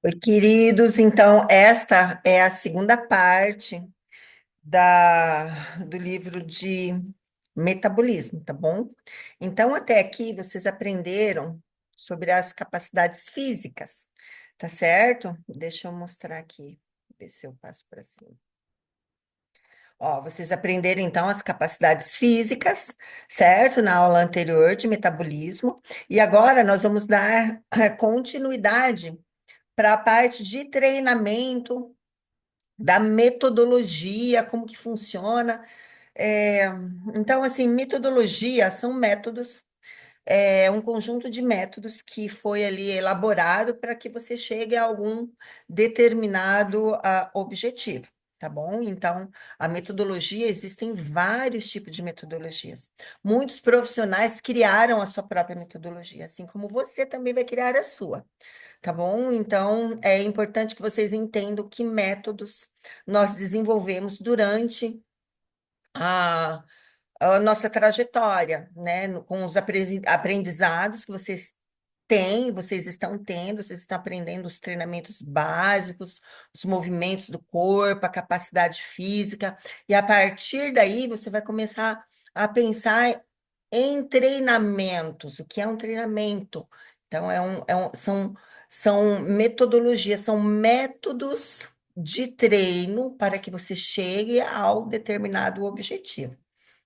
Oi, queridos. Então, esta é a segunda parte do livro de metabolismo, tá bom? Então, até aqui vocês aprenderam sobre as capacidades físicas, tá certo? Deixa eu mostrar aqui, ver se eu passo para cima. Ó, vocês aprenderam então as capacidades físicas, certo? Na aula anterior de metabolismo, e agora nós vamos dar continuidade para a parte de treinamento, da metodologia, como que funciona. É, então, assim, metodologia são métodos, é um conjunto de métodos que foi ali elaborado para que você chegue a algum determinado objetivo, tá bom? Então, a metodologia, existem vários tipos de metodologias. Muitos profissionais criaram a sua própria metodologia, assim como você também vai criar a sua. Tá bom? Então, é importante que vocês entendam que métodos nós desenvolvemos durante a, a nossa trajetória, né? Com os aprendizados que vocês têm, vocês estão tendo, vocês estão aprendendo os treinamentos básicos, os movimentos do corpo, a capacidade física, e a partir daí você vai começar a pensar em treinamentos. O que é um treinamento? Então, são metodologias, são métodos de treino para que você chegue ao determinado objetivo,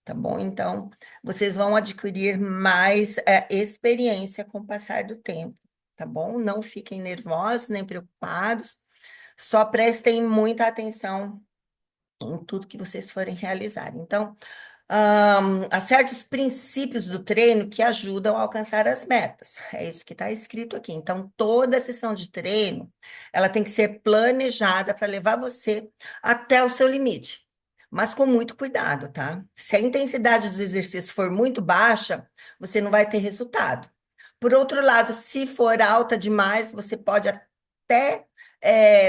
tá bom? Então, vocês vão adquirir mais experiência com o passar do tempo, tá bom? Não fiquem nervosos nem preocupados, só prestem muita atenção em tudo que vocês forem realizar. Então, há certos princípios do treino que ajudam a alcançar as metas. É isso que está escrito aqui. Então, toda sessão de treino, ela tem que ser planejada para levar você até o seu limite, mas com muito cuidado, tá? Se a intensidade dos exercícios for muito baixa, você não vai ter resultado. Por outro lado, se for alta demais, você pode até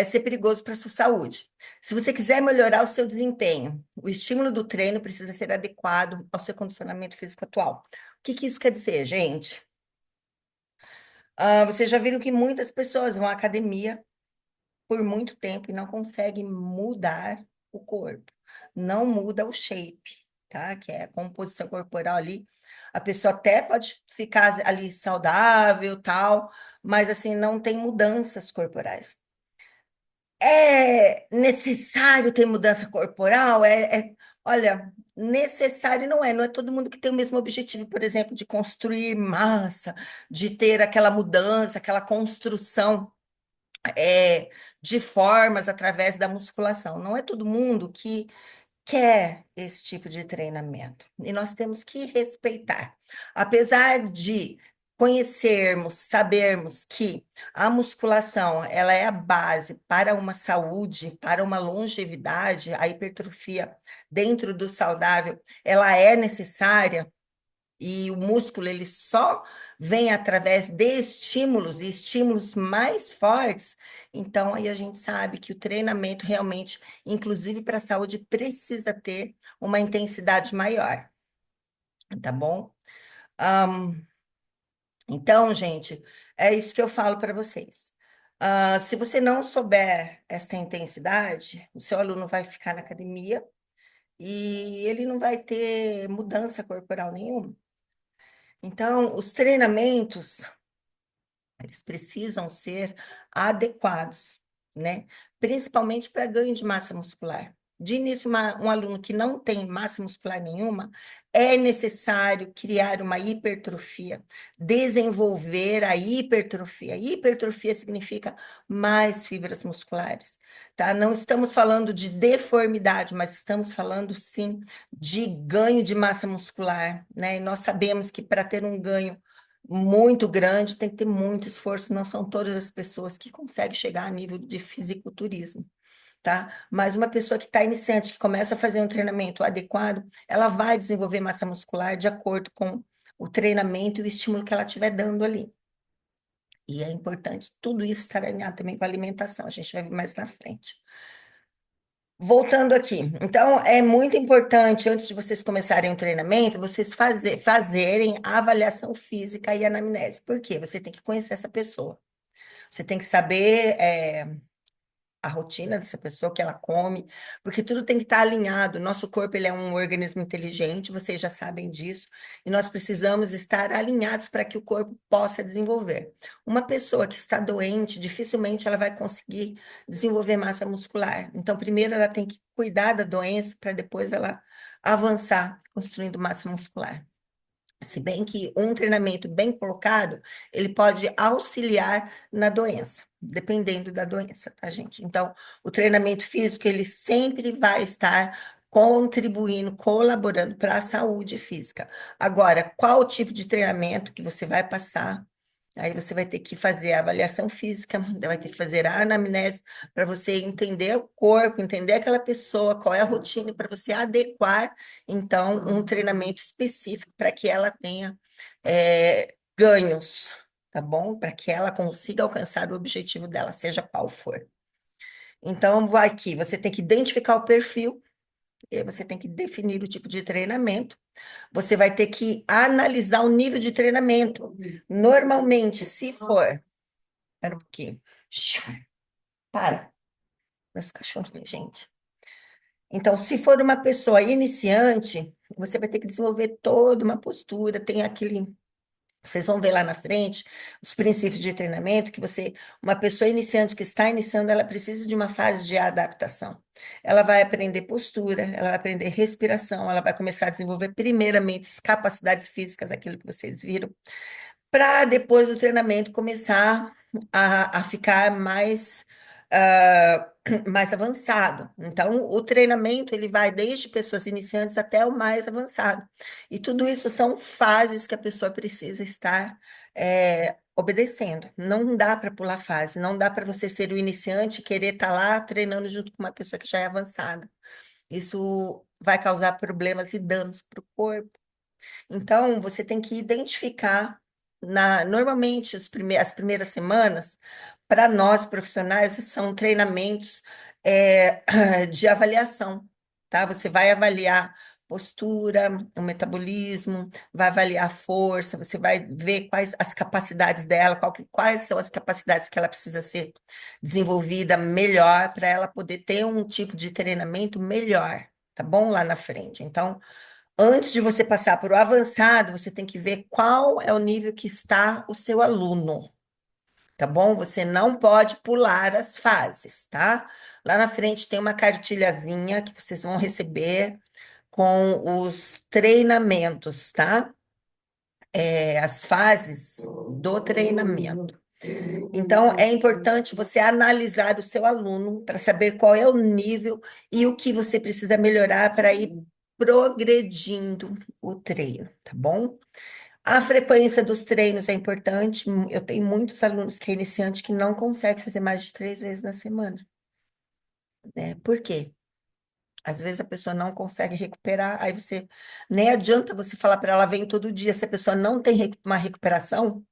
ser perigoso para a sua saúde. Se você quiser melhorar o seu desempenho, o estímulo do treino precisa ser adequado ao seu condicionamento físico atual. O que que isso quer dizer, gente? Vocês já viram que muitas pessoas vão à academia por muito tempo e não conseguem mudar o corpo, não muda o shape, tá? Que é a composição corporal ali. A pessoa até pode ficar ali saudável, tal, mas assim, não tem mudanças corporais. É necessário ter mudança corporal? Olha, necessário não é todo mundo que tem o mesmo objetivo, por exemplo, de construir massa, de ter aquela mudança, aquela construção de formas através da musculação. Não é todo mundo que quer esse tipo de treinamento. E nós temos que respeitar. Apesar de conhecermos, sabermos que a musculação, ela é a base para uma saúde, para uma longevidade, a hipertrofia dentro do saudável, ela é necessária, e o músculo ele só vem através de estímulos e estímulos mais fortes. Então aí a gente sabe que o treinamento realmente, inclusive para a saúde, precisa ter uma intensidade maior, tá bom? Ahn, então, gente, é isso que eu falo para vocês. Se você não souber essa intensidade, o seu aluno vai ficar na academia e ele não vai ter mudança corporal nenhuma. Então, os treinamentos, eles precisam ser adequados, né? Principalmente para ganho de massa muscular. De início, um aluno que não tem massa muscular nenhuma, é necessário criar uma hipertrofia, desenvolver a hipertrofia. Hipertrofia significa mais fibras musculares, tá? Não estamos falando de deformidade, mas estamos falando sim de ganho de massa muscular, né? E nós sabemos que para ter um ganho muito grande, tem que ter muito esforço, não são todas as pessoas que conseguem chegar a nível de fisiculturismo, tá? Mas uma pessoa que está iniciante, que começa a fazer um treinamento adequado, ela vai desenvolver massa muscular de acordo com o treinamento e o estímulo que ela estiver dando ali. E é importante tudo isso estar alinhado também com a alimentação, a gente vai ver mais na frente. Voltando aqui, então é muito importante, antes de vocês começarem o treinamento, vocês fazerem a avaliação física e a anamnese. Por quê? Você tem que conhecer essa pessoa. Você tem que saber a rotina dessa pessoa, o que ela come, porque tudo tem que estar alinhado. Nosso corpo, ele é um organismo inteligente, vocês já sabem disso, e nós precisamos estar alinhados para que o corpo possa desenvolver. Uma pessoa que está doente, dificilmente ela vai conseguir desenvolver massa muscular. Então, primeiro ela tem que cuidar da doença para depois ela avançar construindo massa muscular. Se bem que um treinamento bem colocado, ele pode auxiliar na doença, dependendo da doença, tá, gente? Então, o treinamento físico, ele sempre vai estar contribuindo, colaborando para a saúde física. Agora, qual o tipo de treinamento que você vai passar? Aí você vai ter que fazer a avaliação física, vai ter que fazer a anamnese para você entender o corpo, entender aquela pessoa, qual é a rotina para você adequar então, um treinamento específico para que ela tenha ganhos, tá bom? Para que ela consiga alcançar o objetivo dela, seja qual for. Então, vai aqui, você tem que identificar o perfil, e aí você tem que definir o tipo de treinamento, você vai ter que analisar o nível de treinamento. Normalmente, se for. Espera um pouquinho. Para, meus cachorrinhos, gente. Então, se for uma pessoa iniciante, você vai ter que desenvolver toda uma postura, tem aquele. Vocês vão ver lá na frente os princípios de treinamento que uma pessoa iniciante que está iniciando, ela precisa de uma fase de adaptação. Ela vai aprender postura, ela vai aprender respiração, ela vai começar a desenvolver primeiramente as capacidades físicas, aquilo que vocês viram, para depois do treinamento começar a ficar mais avançado. Então, o treinamento ele vai desde pessoas iniciantes até o mais avançado. E tudo isso são fases que a pessoa precisa estar obedecendo. Não dá para pular fase, não dá para você ser o iniciante e querer estar lá treinando junto com uma pessoa que já é avançada. Isso vai causar problemas e danos para o corpo. Então, você tem que identificar, normalmente, as primeiras semanas, para nós profissionais, são treinamentos de avaliação, tá? Você vai avaliar postura, o metabolismo, vai avaliar a força, você vai ver quais as capacidades dela, quais são as capacidades que ela precisa ser desenvolvida melhor para ela poder ter um tipo de treinamento melhor, tá bom? Lá na frente. Então, antes de você passar para o avançado, você tem que ver qual é o nível que está o seu aluno, tá bom? Você não pode pular as fases, tá? Lá na frente tem uma cartilhazinha que vocês vão receber com os treinamentos, tá? As fases do treinamento. Então, é importante você analisar o seu aluno para saber qual é o nível e o que você precisa melhorar para ir progredindo o treino, tá bom? A frequência dos treinos é importante. Eu tenho muitos alunos que é iniciante que não conseguem fazer mais de 3 vezes na semana, né? Por quê? Às vezes a pessoa não consegue recuperar, aí você nem adianta você falar para ela vem todo dia. Se a pessoa não tem uma recuperação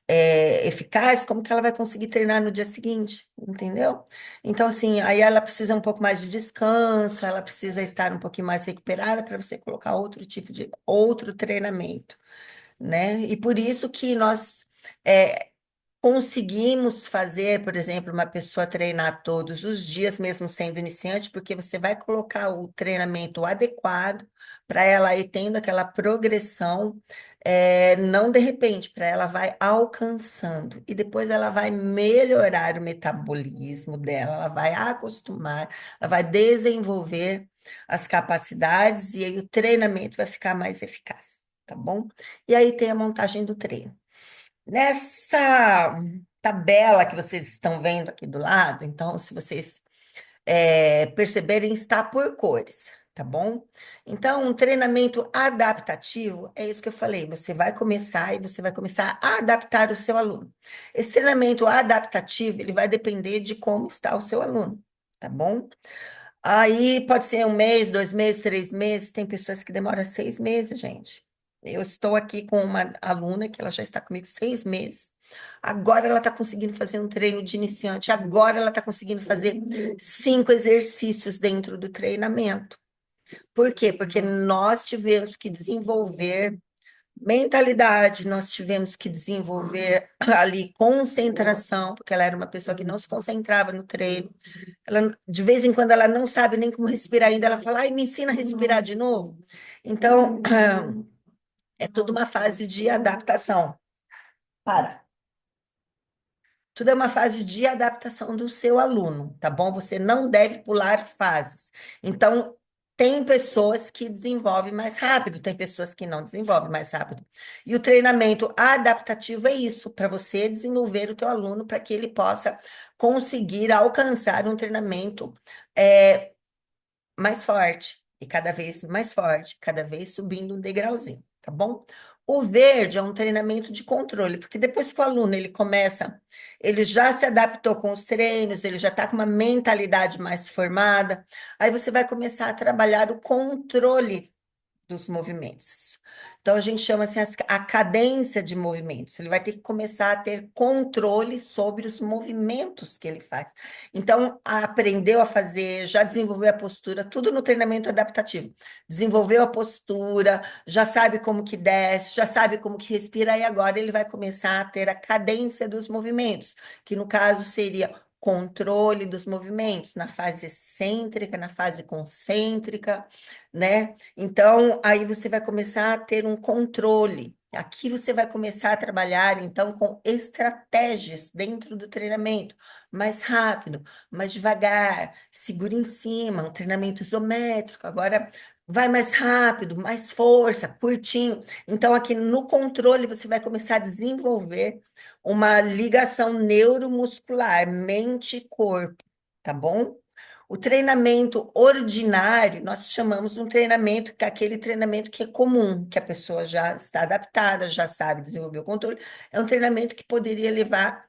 eficaz, como que ela vai conseguir treinar no dia seguinte, entendeu? Então, assim, aí ela precisa um pouco mais de descanso, ela precisa estar um pouquinho mais recuperada para você colocar outro treinamento, né? E por isso que nós conseguimos fazer, por exemplo, uma pessoa treinar todos os dias, mesmo sendo iniciante, porque você vai colocar o treinamento adequado para ela ir tendo aquela progressão, não de repente, para ela vai alcançando, e depois ela vai melhorar o metabolismo dela, ela vai acostumar, ela vai desenvolver as capacidades, e aí o treinamento vai ficar mais eficaz, tá bom? E aí tem a montagem do treino. Nessa tabela que vocês estão vendo aqui do lado, então, se vocês perceberem, está por cores, tá bom? Então, um treinamento adaptativo, é isso que eu falei, você vai começar e você vai começar a adaptar o seu aluno. Esse treinamento adaptativo, ele vai depender de como está o seu aluno, tá bom? Aí pode ser 1 mês, 2 meses, 3 meses, tem pessoas que demoram 6 meses, gente. Eu estou aqui com uma aluna que ela já está comigo 6 meses. Agora ela está conseguindo fazer um treino de iniciante. Agora ela está conseguindo fazer 5 exercícios dentro do treinamento. Por quê? Porque nós tivemos que desenvolver Mentalidade, nós tivemos que desenvolver ali concentração, porque ela era uma pessoa que não se concentrava no treino. Ela, de vez em quando ela não sabe nem como respirar ainda, ela fala, ai, me ensina a respirar de novo. Então, é tudo uma fase de adaptação. Para. Tudo é uma fase de adaptação do seu aluno, tá bom? Você não deve pular fases. Então, tem pessoas que desenvolvem mais rápido, tem pessoas que não desenvolvem mais rápido. E o treinamento adaptativo é isso, para você desenvolver o teu aluno para que ele possa conseguir alcançar um treinamento é, mais forte, e cada vez mais forte, cada vez subindo um degrauzinho, tá bom? O verde é um treinamento de controle, porque depois que o aluno ele começa, ele já se adaptou com os treinos, ele já está com uma mentalidade mais formada, aí você vai começar a trabalhar o controle dos movimentos. Então, a gente chama assim a cadência de movimentos. Ele vai ter que começar a ter controle sobre os movimentos que ele faz. Então, aprendeu a fazer, já desenvolveu a postura, tudo no treinamento adaptativo. Desenvolveu a postura, já sabe como que desce, já sabe como que respira, e agora ele vai começar a ter a cadência dos movimentos, que no caso seria controle dos movimentos, na fase excêntrica, na fase concêntrica, né? Então, aí você vai começar a ter um controle. Aqui você vai começar a trabalhar, então, com estratégias dentro do treinamento, mais rápido, mais devagar, segura em cima, um treinamento isométrico. Agora, vai mais rápido, mais força, curtinho. Então, aqui no controle, você vai começar a desenvolver uma ligação neuromuscular, mente e corpo, tá bom? O treinamento ordinário, nós chamamos de um treinamento, que é aquele treinamento que é comum, que a pessoa já está adaptada, já sabe desenvolver o controle. É um treinamento que poderia levar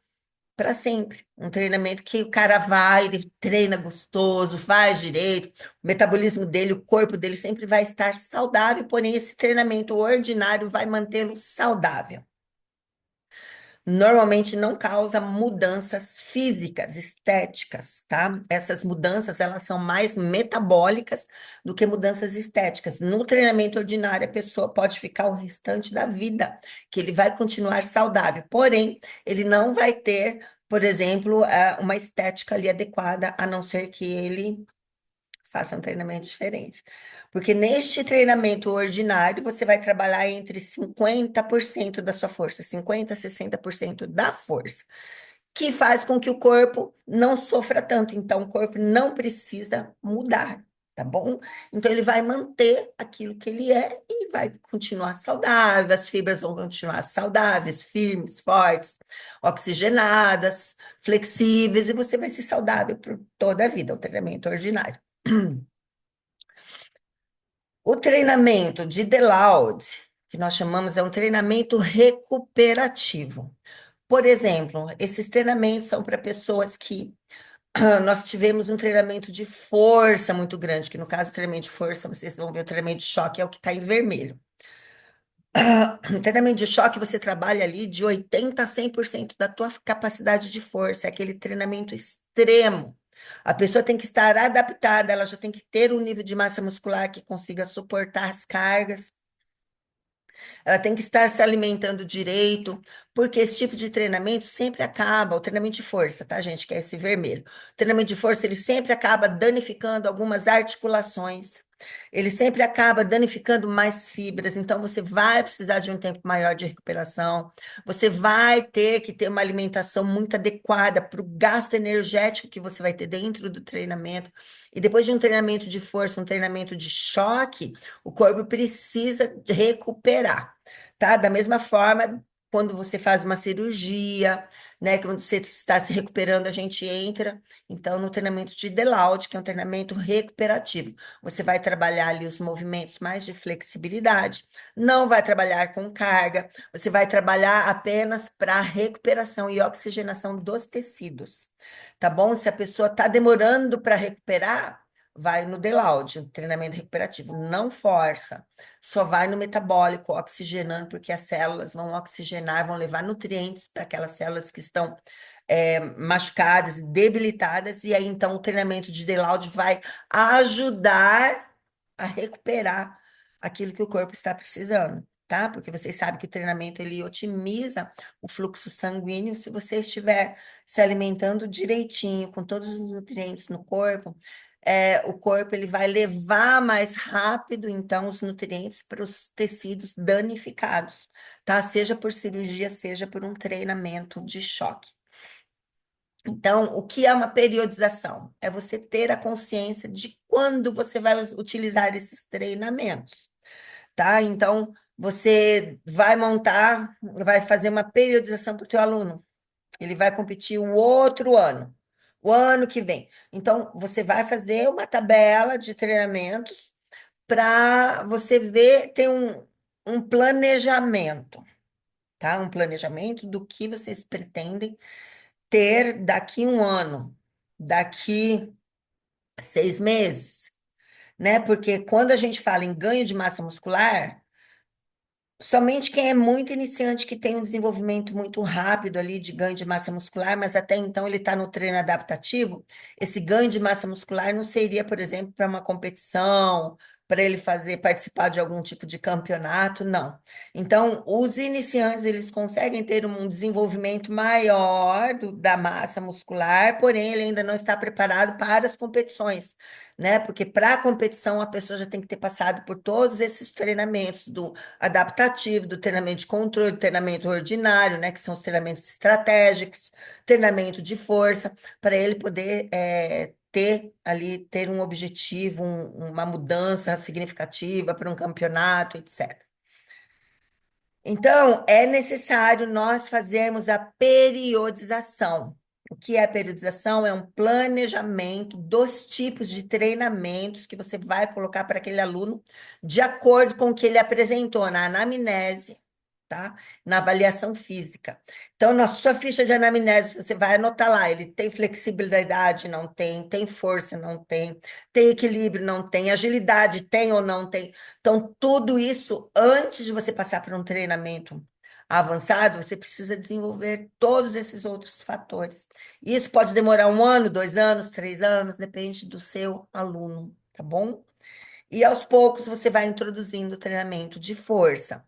para sempre. Um treinamento que o cara vai, ele treina gostoso, faz direito, o metabolismo dele, o corpo dele sempre vai estar saudável, porém esse treinamento ordinário vai mantê-lo saudável. Normalmente não causa mudanças físicas, estéticas, tá? Essas mudanças, elas são mais metabólicas do que mudanças estéticas. No treinamento ordinário, a pessoa pode ficar o restante da vida, que ele vai continuar saudável, porém, ele não vai ter, por exemplo, uma estética ali adequada, a não ser que ele faça um treinamento diferente. Porque neste treinamento ordinário, você vai trabalhar entre 50% da sua força, 50% a 60% da força, que faz com que o corpo não sofra tanto. Então, o corpo não precisa mudar, tá bom? Então, ele vai manter aquilo que ele é e vai continuar saudável, as fibras vão continuar saudáveis, firmes, fortes, oxigenadas, flexíveis, e você vai ser saudável por toda a vida, o treinamento ordinário. O treinamento de Deloud, que nós chamamos, é um treinamento recuperativo. Por exemplo, esses treinamentos são para pessoas que nós tivemos um treinamento de força muito grande, que no caso, o treinamento de força, vocês vão ver o treinamento de choque, é o que está em vermelho. No treinamento de choque, você trabalha ali de 80% a 100% da tua capacidade de força, é aquele treinamento extremo. A pessoa tem que estar adaptada, ela já tem que ter um nível de massa muscular que consiga suportar as cargas, ela tem que estar se alimentando direito, porque esse tipo de treinamento sempre acaba, o treinamento de força, tá, gente, que é esse vermelho. O treinamento de força, ele sempre acaba danificando algumas articulações, ele sempre acaba danificando mais fibras, então você vai precisar de um tempo maior de recuperação, você vai ter que ter uma alimentação muito adequada para o gasto energético que você vai ter dentro do treinamento, e depois de um treinamento de força, um treinamento de choque, o corpo precisa de recuperar, tá? Da mesma forma, quando você faz uma cirurgia, né? Quando você está se recuperando, a gente entra, então, no treinamento de Delaud, que é um treinamento recuperativo. Você vai trabalhar ali os movimentos mais de flexibilidade, não vai trabalhar com carga, você vai trabalhar apenas para recuperação e oxigenação dos tecidos, tá bom? Se a pessoa está demorando para recuperar, vai no DELAUD, um treinamento recuperativo, não força, só vai no metabólico, oxigenando, porque as células vão oxigenar, vão levar nutrientes para aquelas células que estão machucadas, debilitadas, e aí então o treinamento de DELAUD vai ajudar a recuperar aquilo que o corpo está precisando. tá? Porque vocês sabem que o treinamento ele otimiza o fluxo sanguíneo se você estiver se alimentando direitinho, com todos os nutrientes no corpo. O corpo ele vai levar mais rápido, então, os nutrientes para os tecidos danificados, tá? Seja por cirurgia, seja por um treinamento de choque. Então, o que é uma periodização? É você ter a consciência de quando você vai utilizar esses treinamentos, tá? Então, você vai montar, vai fazer uma periodização para o teu aluno. Ele vai competir o outro ano, o ano que vem. Então, você vai fazer uma tabela de treinamentos para você ver, ter um planejamento, tá? Um planejamento do que vocês pretendem ter daqui um ano, daqui 6 meses, né? Porque quando a gente fala em ganho de massa muscular, somente quem é muito iniciante que tem um desenvolvimento muito rápido ali de ganho de massa muscular, mas até então ele está no treino adaptativo, esse ganho de massa muscular não seria, por exemplo, para uma competição, para ele fazer participar de algum tipo de campeonato, não. Então, os iniciantes eles conseguem ter um desenvolvimento maior da massa muscular, porém ele ainda não está preparado para as competições, né? Porque para a competição a pessoa já tem que ter passado por todos esses treinamentos do adaptativo, do treinamento de controle, do treinamento ordinário, né, que são os treinamentos estratégicos, treinamento de força, para ele poder ter um objetivo, uma mudança significativa para um campeonato, etc. Então, é necessário nós fazermos a periodização. O que é a periodização? É um planejamento dos tipos de treinamentos que você vai colocar para aquele aluno, de acordo com o que ele apresentou na anamnese, tá? Na avaliação física. Então, na sua ficha de anamnese, você vai anotar lá, ele tem flexibilidade, não tem, tem força, não tem, tem equilíbrio, não tem, agilidade, tem ou não tem. Então, tudo isso, antes de você passar por um treinamento avançado, você precisa desenvolver todos esses outros fatores. Isso pode demorar 1 ano, 2 anos, 3 anos, depende do seu aluno, tá bom? E aos poucos você vai introduzindo o treinamento de força.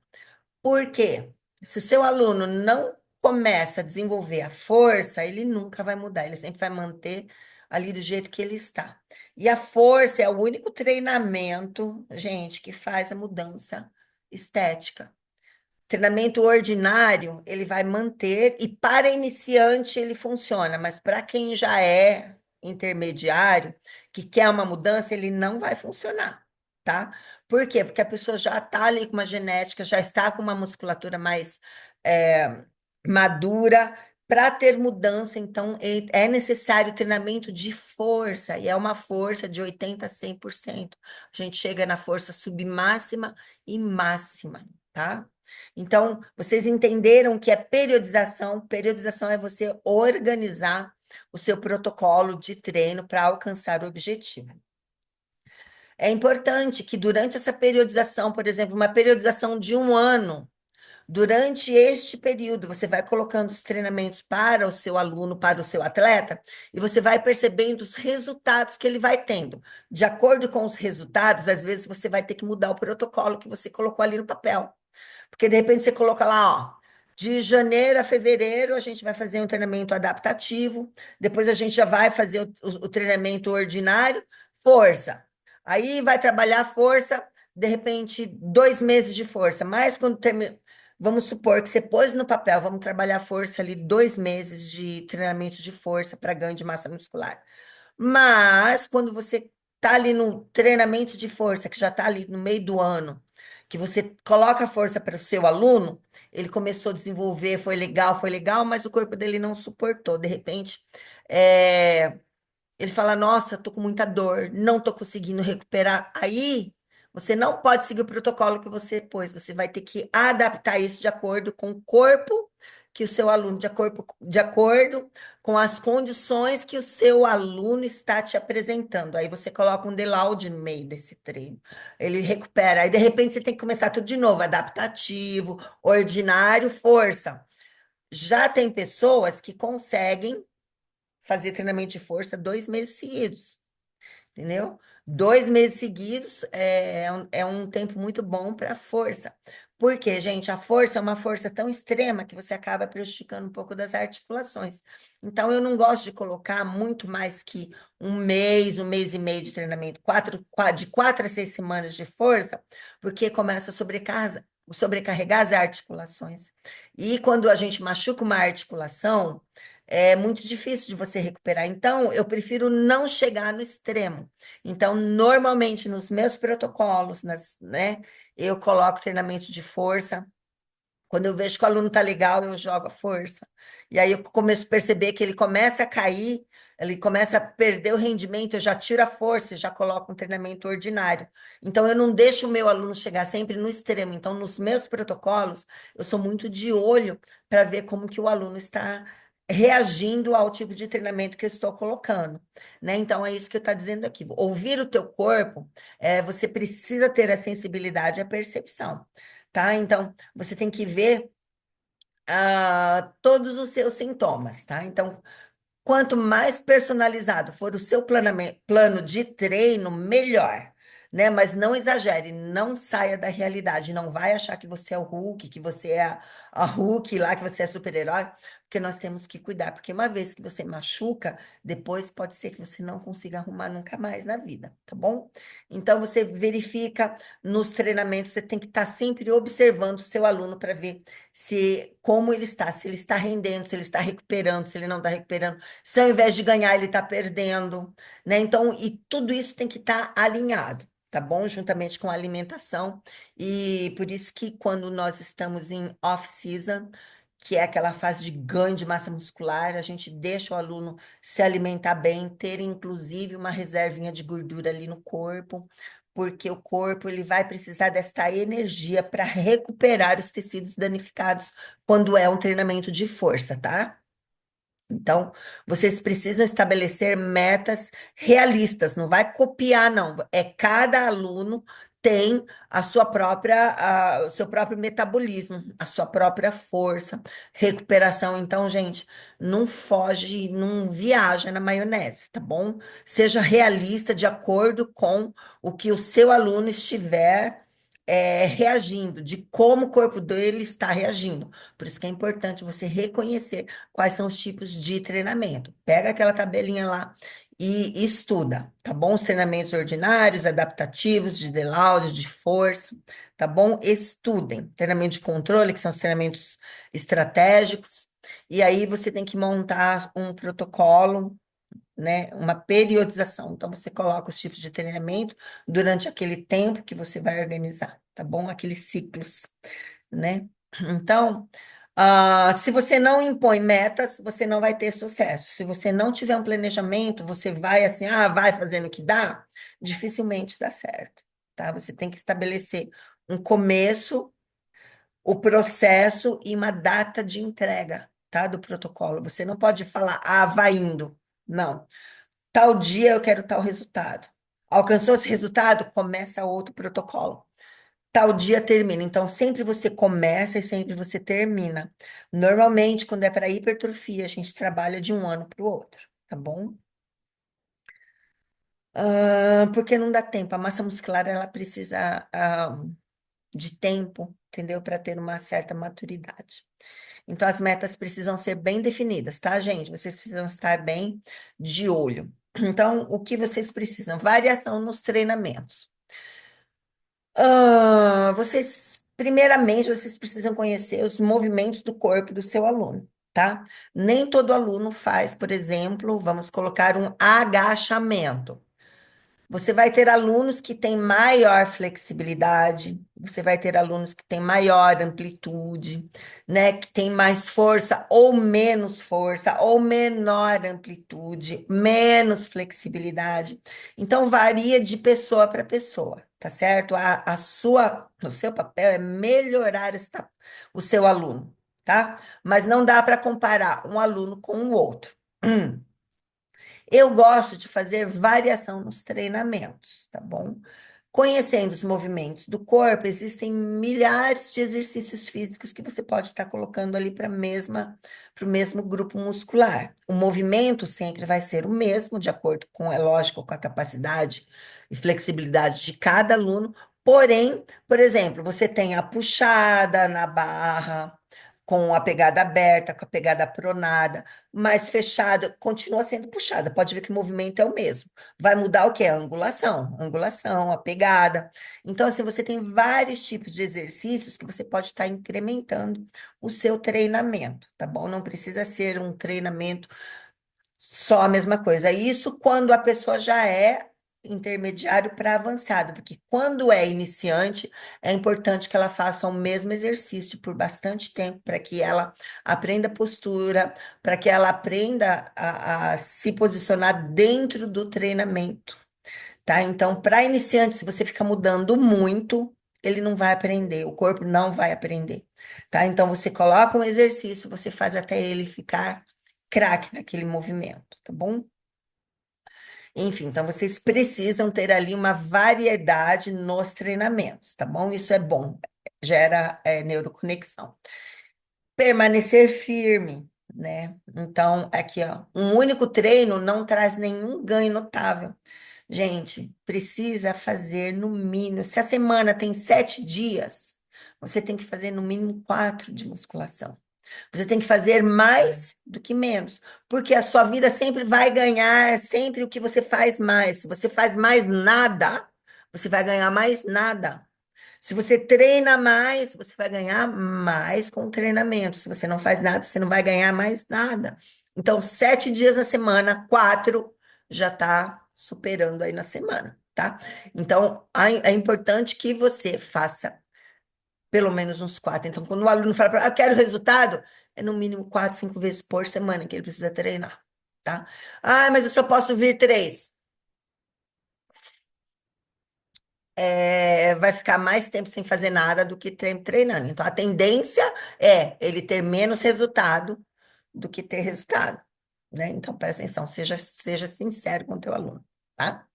Por quê? Se o seu aluno não começa a desenvolver a força, ele nunca vai mudar, ele sempre vai manter ali do jeito que ele está. E a força é o único treinamento, gente, que faz a mudança estética. Treinamento ordinário, ele vai manter, e para iniciante ele funciona, mas para quem já é intermediário, que quer uma mudança, ele não vai funcionar, tá? Por quê? Porque a pessoa já está ali com uma genética, já está com uma musculatura mais é, madura. Para ter mudança, então, é necessário treinamento de força, e é uma força de 80% a 100%. A gente chega na força submáxima e máxima, tá? Então, vocês entenderam que é periodização? Periodização é você organizar o seu protocolo de treino para alcançar o objetivo. É importante que durante essa periodização, por exemplo, uma periodização de 1 ano, durante este período, você vai colocando os treinamentos para o seu aluno, para o seu atleta, e você vai percebendo os resultados que ele vai tendo. De acordo com os resultados, às vezes você vai ter que mudar o protocolo que você colocou ali no papel. Porque de repente você coloca lá, ó, de janeiro a fevereiro a gente vai fazer um treinamento adaptativo, depois a gente já vai fazer o treinamento ordinário, força. Aí vai trabalhar força, de repente, 2 meses de força, mas quando termina. Vamos supor que você pôs no papel, vamos trabalhar força ali, 2 meses de treinamento de força para ganho de massa muscular. Mas quando você está ali no treinamento de força, que já está ali no meio do ano, que você coloca a força para o seu aluno, ele começou a desenvolver, foi legal, mas o corpo dele não suportou. De repente, é, ele fala: Nossa, tô com muita dor, não tô conseguindo recuperar. Aí você não pode seguir o protocolo que você pôs, você vai ter que adaptar isso de acordo com o corpo que o seu aluno, de acordo com as condições que o seu aluno está te apresentando. Aí você coloca um deload no meio desse treino. Ele recupera. Aí, de repente, você tem que começar tudo de novo: adaptativo, ordinário, força. Já tem pessoas que conseguem fazer treinamento de força 2 meses seguidos, entendeu? 2 meses seguidos é um tempo muito bom para força. Porque, gente, a força é uma força tão extrema que você acaba prejudicando um pouco das articulações. Então, eu não gosto de colocar muito mais que um mês e meio de treinamento, de 4 a 6 semanas de força, porque começa a sobrecarregar as articulações. E quando a gente machuca uma articulação, é muito difícil de você recuperar. Então, eu prefiro não chegar no extremo. Então, normalmente, nos meus protocolos, né, eu coloco treinamento de força. Quando eu vejo que o aluno tá legal, eu jogo a força. E aí eu começo a perceber que ele começa a cair, ele começa a perder o rendimento, eu já tiro a força e já coloco um treinamento ordinário. Então eu não deixo o meu aluno chegar sempre no extremo. Então nos meus protocolos, eu sou muito de olho para ver como que o aluno está reagindo ao tipo de treinamento que eu estou colocando, né? Então é isso que eu estou dizendo aqui. Ouvir o teu corpo, você precisa ter a sensibilidade e a percepção, tá? Então você tem que ver todos os seus sintomas, tá? Então, quanto mais personalizado for o seu plano de treino, melhor, né? Mas não exagere, não saia da realidade, não vai achar que você é o Hulk, que você é a Hulk lá, que você é super-herói, porque nós temos que cuidar, porque uma vez que você machuca, depois pode ser que você não consiga arrumar nunca mais na vida, tá bom? Então você verifica nos treinamentos, você tem que estar sempre observando o seu aluno para ver se como ele está, se ele está rendendo, se ele está recuperando, se ele não está recuperando, se ao invés de ganhar, ele está perdendo, né? Então, e tudo isso tem que estar alinhado, tá bom? Juntamente com a alimentação. E por isso que quando nós estamos em off-season, que é aquela fase de ganho de massa muscular, a gente deixa o aluno se alimentar bem, ter inclusive uma reservinha de gordura ali no corpo, porque o corpo ele vai precisar desta energia para recuperar os tecidos danificados quando é um treinamento de força, tá? Então, vocês precisam estabelecer metas realistas, não vai copiar, não. É cada aluno tem a sua própria, o seu próprio metabolismo, a sua própria força, recuperação. Então, gente, não foge, não viaja na maionese, tá bom? Seja realista de acordo com o que o seu aluno estiver reagindo, de como o corpo dele está reagindo. Por isso que é importante você reconhecer quais são os tipos de treinamento. Pega aquela tabelinha lá e estuda, tá bom? Os treinamentos ordinários, adaptativos, de deload, de força, tá bom? Estudem. Treinamento de controle, que são os treinamentos estratégicos. E aí você tem que montar um protocolo, né? Uma periodização. Então, você coloca os tipos de treinamento durante aquele tempo que você vai organizar, tá bom? Aqueles ciclos, né? Então, se você não impõe metas, você não vai ter sucesso. Se você não tiver um planejamento, você vai assim, vai fazendo o que dá, dificilmente dá certo, tá? Você tem que estabelecer um começo, o processo e uma data de entrega, tá? Do protocolo. Você não pode falar, vai indo. Não. Tal dia eu quero tal resultado. Alcançou esse resultado? Começa outro protocolo. Tal dia termina. Então, sempre você começa e sempre você termina. Normalmente, quando é para hipertrofia, a gente trabalha de um ano para o outro, tá bom? Porque não dá tempo. A massa muscular, ela precisa, de tempo, entendeu? Para ter uma certa maturidade. Então, as metas precisam ser bem definidas, tá, gente? Vocês precisam estar bem de olho. Então, o que vocês precisam? Variação nos treinamentos. Primeiramente, vocês precisam conhecer os movimentos do corpo do seu aluno, tá? Nem todo aluno faz, por exemplo, vamos colocar um agachamento. Você vai ter alunos que têm maior flexibilidade, você vai ter alunos que têm maior amplitude, né? Que têm mais força, ou menor amplitude, menos flexibilidade. Então, varia de pessoa para pessoa, tá certo? O seu papel é melhorar o seu aluno, tá? Mas não dá para comparar um aluno com o outro. Eu gosto de fazer variação nos treinamentos, tá bom? Conhecendo os movimentos do corpo, existem milhares de exercícios físicos que você pode estar colocando ali para o mesmo grupo muscular. O movimento sempre vai ser o mesmo, de acordo com, é lógico, com a capacidade e flexibilidade de cada aluno, Porém, por exemplo, você tem a puxada na barra, com a pegada aberta, com a pegada pronada, mas fechada, continua sendo puxada. Pode ver que o movimento é o mesmo. Vai mudar o quê? A angulação, a pegada. Então, assim, você tem vários tipos de exercícios que você pode estar incrementando o seu treinamento, tá bom? Não precisa ser um treinamento só a mesma coisa. Isso quando a pessoa já é intermediário para avançado, porque quando é iniciante, é importante que ela faça o mesmo exercício por bastante tempo, para que ela aprenda postura, para que ela aprenda a se posicionar dentro do treinamento, tá? Então, para iniciante, se você fica mudando muito, ele não vai aprender, o corpo não vai aprender, tá? Então, você coloca um exercício, você faz até ele ficar craque naquele movimento, tá bom? Enfim, então vocês precisam ter ali uma variedade nos treinamentos, tá bom? Isso é bom, gera neuroconexão. Permanecer firme, né? Então, aqui, ó, um único treino não traz nenhum ganho notável. Gente, precisa fazer no mínimo. Se a semana tem 7 dias, você tem que fazer no mínimo 4 de musculação. Você tem que fazer mais do que menos, porque a sua vida sempre vai ganhar, sempre o que você faz mais. Se você faz mais nada, você vai ganhar mais nada. Se você treina mais, você vai ganhar mais com o treinamento. Se você não faz nada, você não vai ganhar mais nada. Então, 7 dias na semana, 4 já está superando aí na semana, tá? Então, é importante que você faça pelo menos uns 4. Então, quando o aluno fala para eu quero resultado, é no mínimo 4, 5 vezes por semana que ele precisa treinar, tá? Ah, mas eu só posso vir 3. Vai ficar mais tempo sem fazer nada do que tempo treinando. Então, a tendência é ele ter menos resultado do que ter resultado, né? Então, presta atenção, seja sincero com o teu aluno, tá?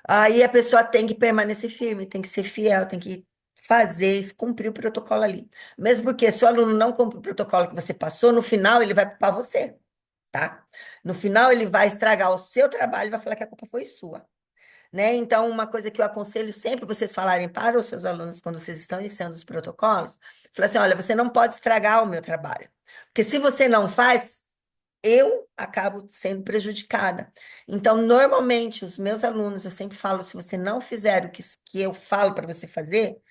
Aí a pessoa tem que permanecer firme, tem que ser fiel, tem que fazer, cumprir o protocolo ali. Mesmo porque se o aluno não cumpre o protocolo que você passou, no final ele vai culpar você, tá? No final ele vai estragar o seu trabalho e vai falar que a culpa foi sua, né? Então, uma coisa que eu aconselho sempre vocês falarem para os seus alunos quando vocês estão iniciando os protocolos, falar assim, olha, você não pode estragar o meu trabalho. Porque se você não faz, eu acabo sendo prejudicada. Então, normalmente, os meus alunos, eu sempre falo, se você não fizer o que eu falo para você fazer,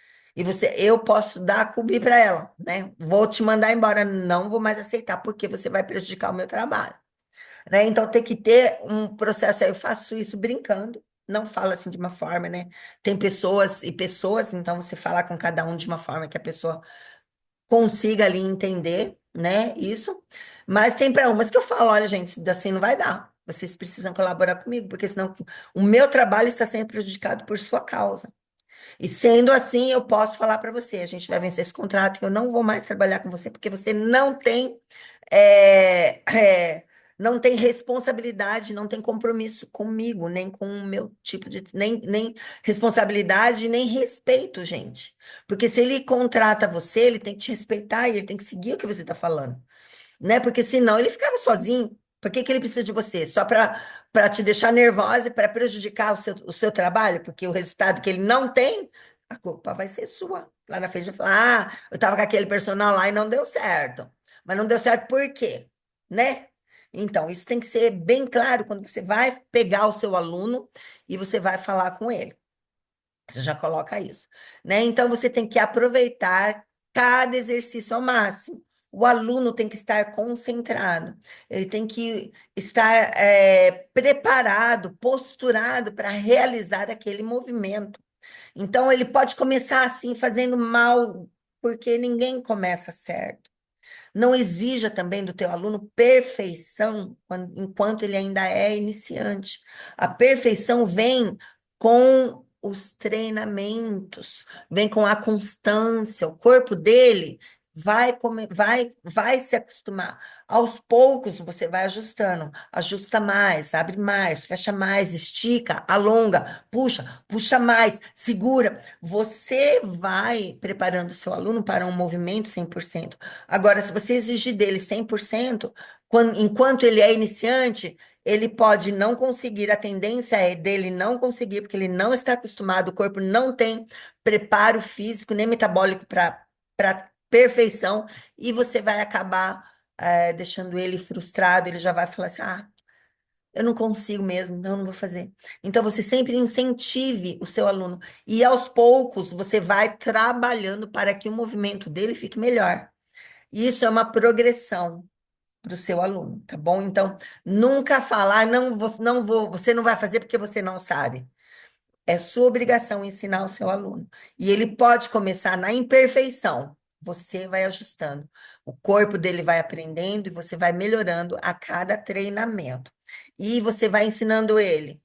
eu posso dar a cobrir para ela, né? Vou te mandar embora, não vou mais aceitar, porque você vai prejudicar o meu trabalho, né? Então, tem que ter um processo aí, eu faço isso brincando, não falo assim de uma forma, né? Tem pessoas e pessoas, então você falar com cada um de uma forma que a pessoa consiga ali entender, né, isso. Mas tem para umas que eu falo, olha, gente, assim não vai dar. Vocês precisam colaborar comigo, porque senão o meu trabalho está sendo prejudicado por sua causa. E sendo assim, eu posso falar para você, a gente vai vencer esse contrato, que eu não vou mais trabalhar com você, porque você é, é, não tem responsabilidade, não tem compromisso comigo, nem com o meu tipo de, nem responsabilidade, nem respeito, gente. Porque se ele contrata você, ele tem que te respeitar e ele tem que seguir o que você está falando, né? Porque senão ele ficava sozinho. Por que que ele precisa de você? Só para te deixar nervosa e para prejudicar o seu trabalho? Porque o resultado que ele não tem, a culpa vai ser sua. Lá na frente vai falar: ah, eu estava com aquele personal lá e não deu certo. Mas não deu certo por quê? Né? Então, isso tem que ser bem claro quando você vai pegar o seu aluno e você vai falar com ele. Você já coloca isso, né? Então você tem que aproveitar cada exercício ao máximo. O aluno tem que estar concentrado, ele tem que estar preparado, posturado para realizar aquele movimento. Então ele pode começar assim, fazendo mal, porque ninguém começa certo. Não exija também do teu aluno perfeição enquanto ele ainda é iniciante. A perfeição vem com os treinamentos, vem com a constância. O corpo dele vai se acostumar. Aos poucos você vai ajustando, ajusta mais, abre mais, fecha mais, estica, alonga, puxa, puxa mais, segura. Você vai preparando o seu aluno para um movimento 100%. Agora, se você exigir dele 100%, enquanto ele é iniciante, ele pode não conseguir, a tendência é dele não conseguir, porque ele não está acostumado, o corpo não tem preparo físico nem metabólico para perfeição, e você vai acabar deixando ele frustrado, ele já vai falar assim, ah, eu não consigo mesmo, então eu não vou fazer. Então, você sempre incentive o seu aluno, e aos poucos você vai trabalhando para que o movimento dele fique melhor. Isso é uma progressão para o seu aluno, tá bom? Então, nunca falar, você não vai fazer porque você não sabe. É sua obrigação ensinar o seu aluno. E ele pode começar na imperfeição. Você vai ajustando. O corpo dele vai aprendendo e você vai melhorando a cada treinamento. E você vai ensinando ele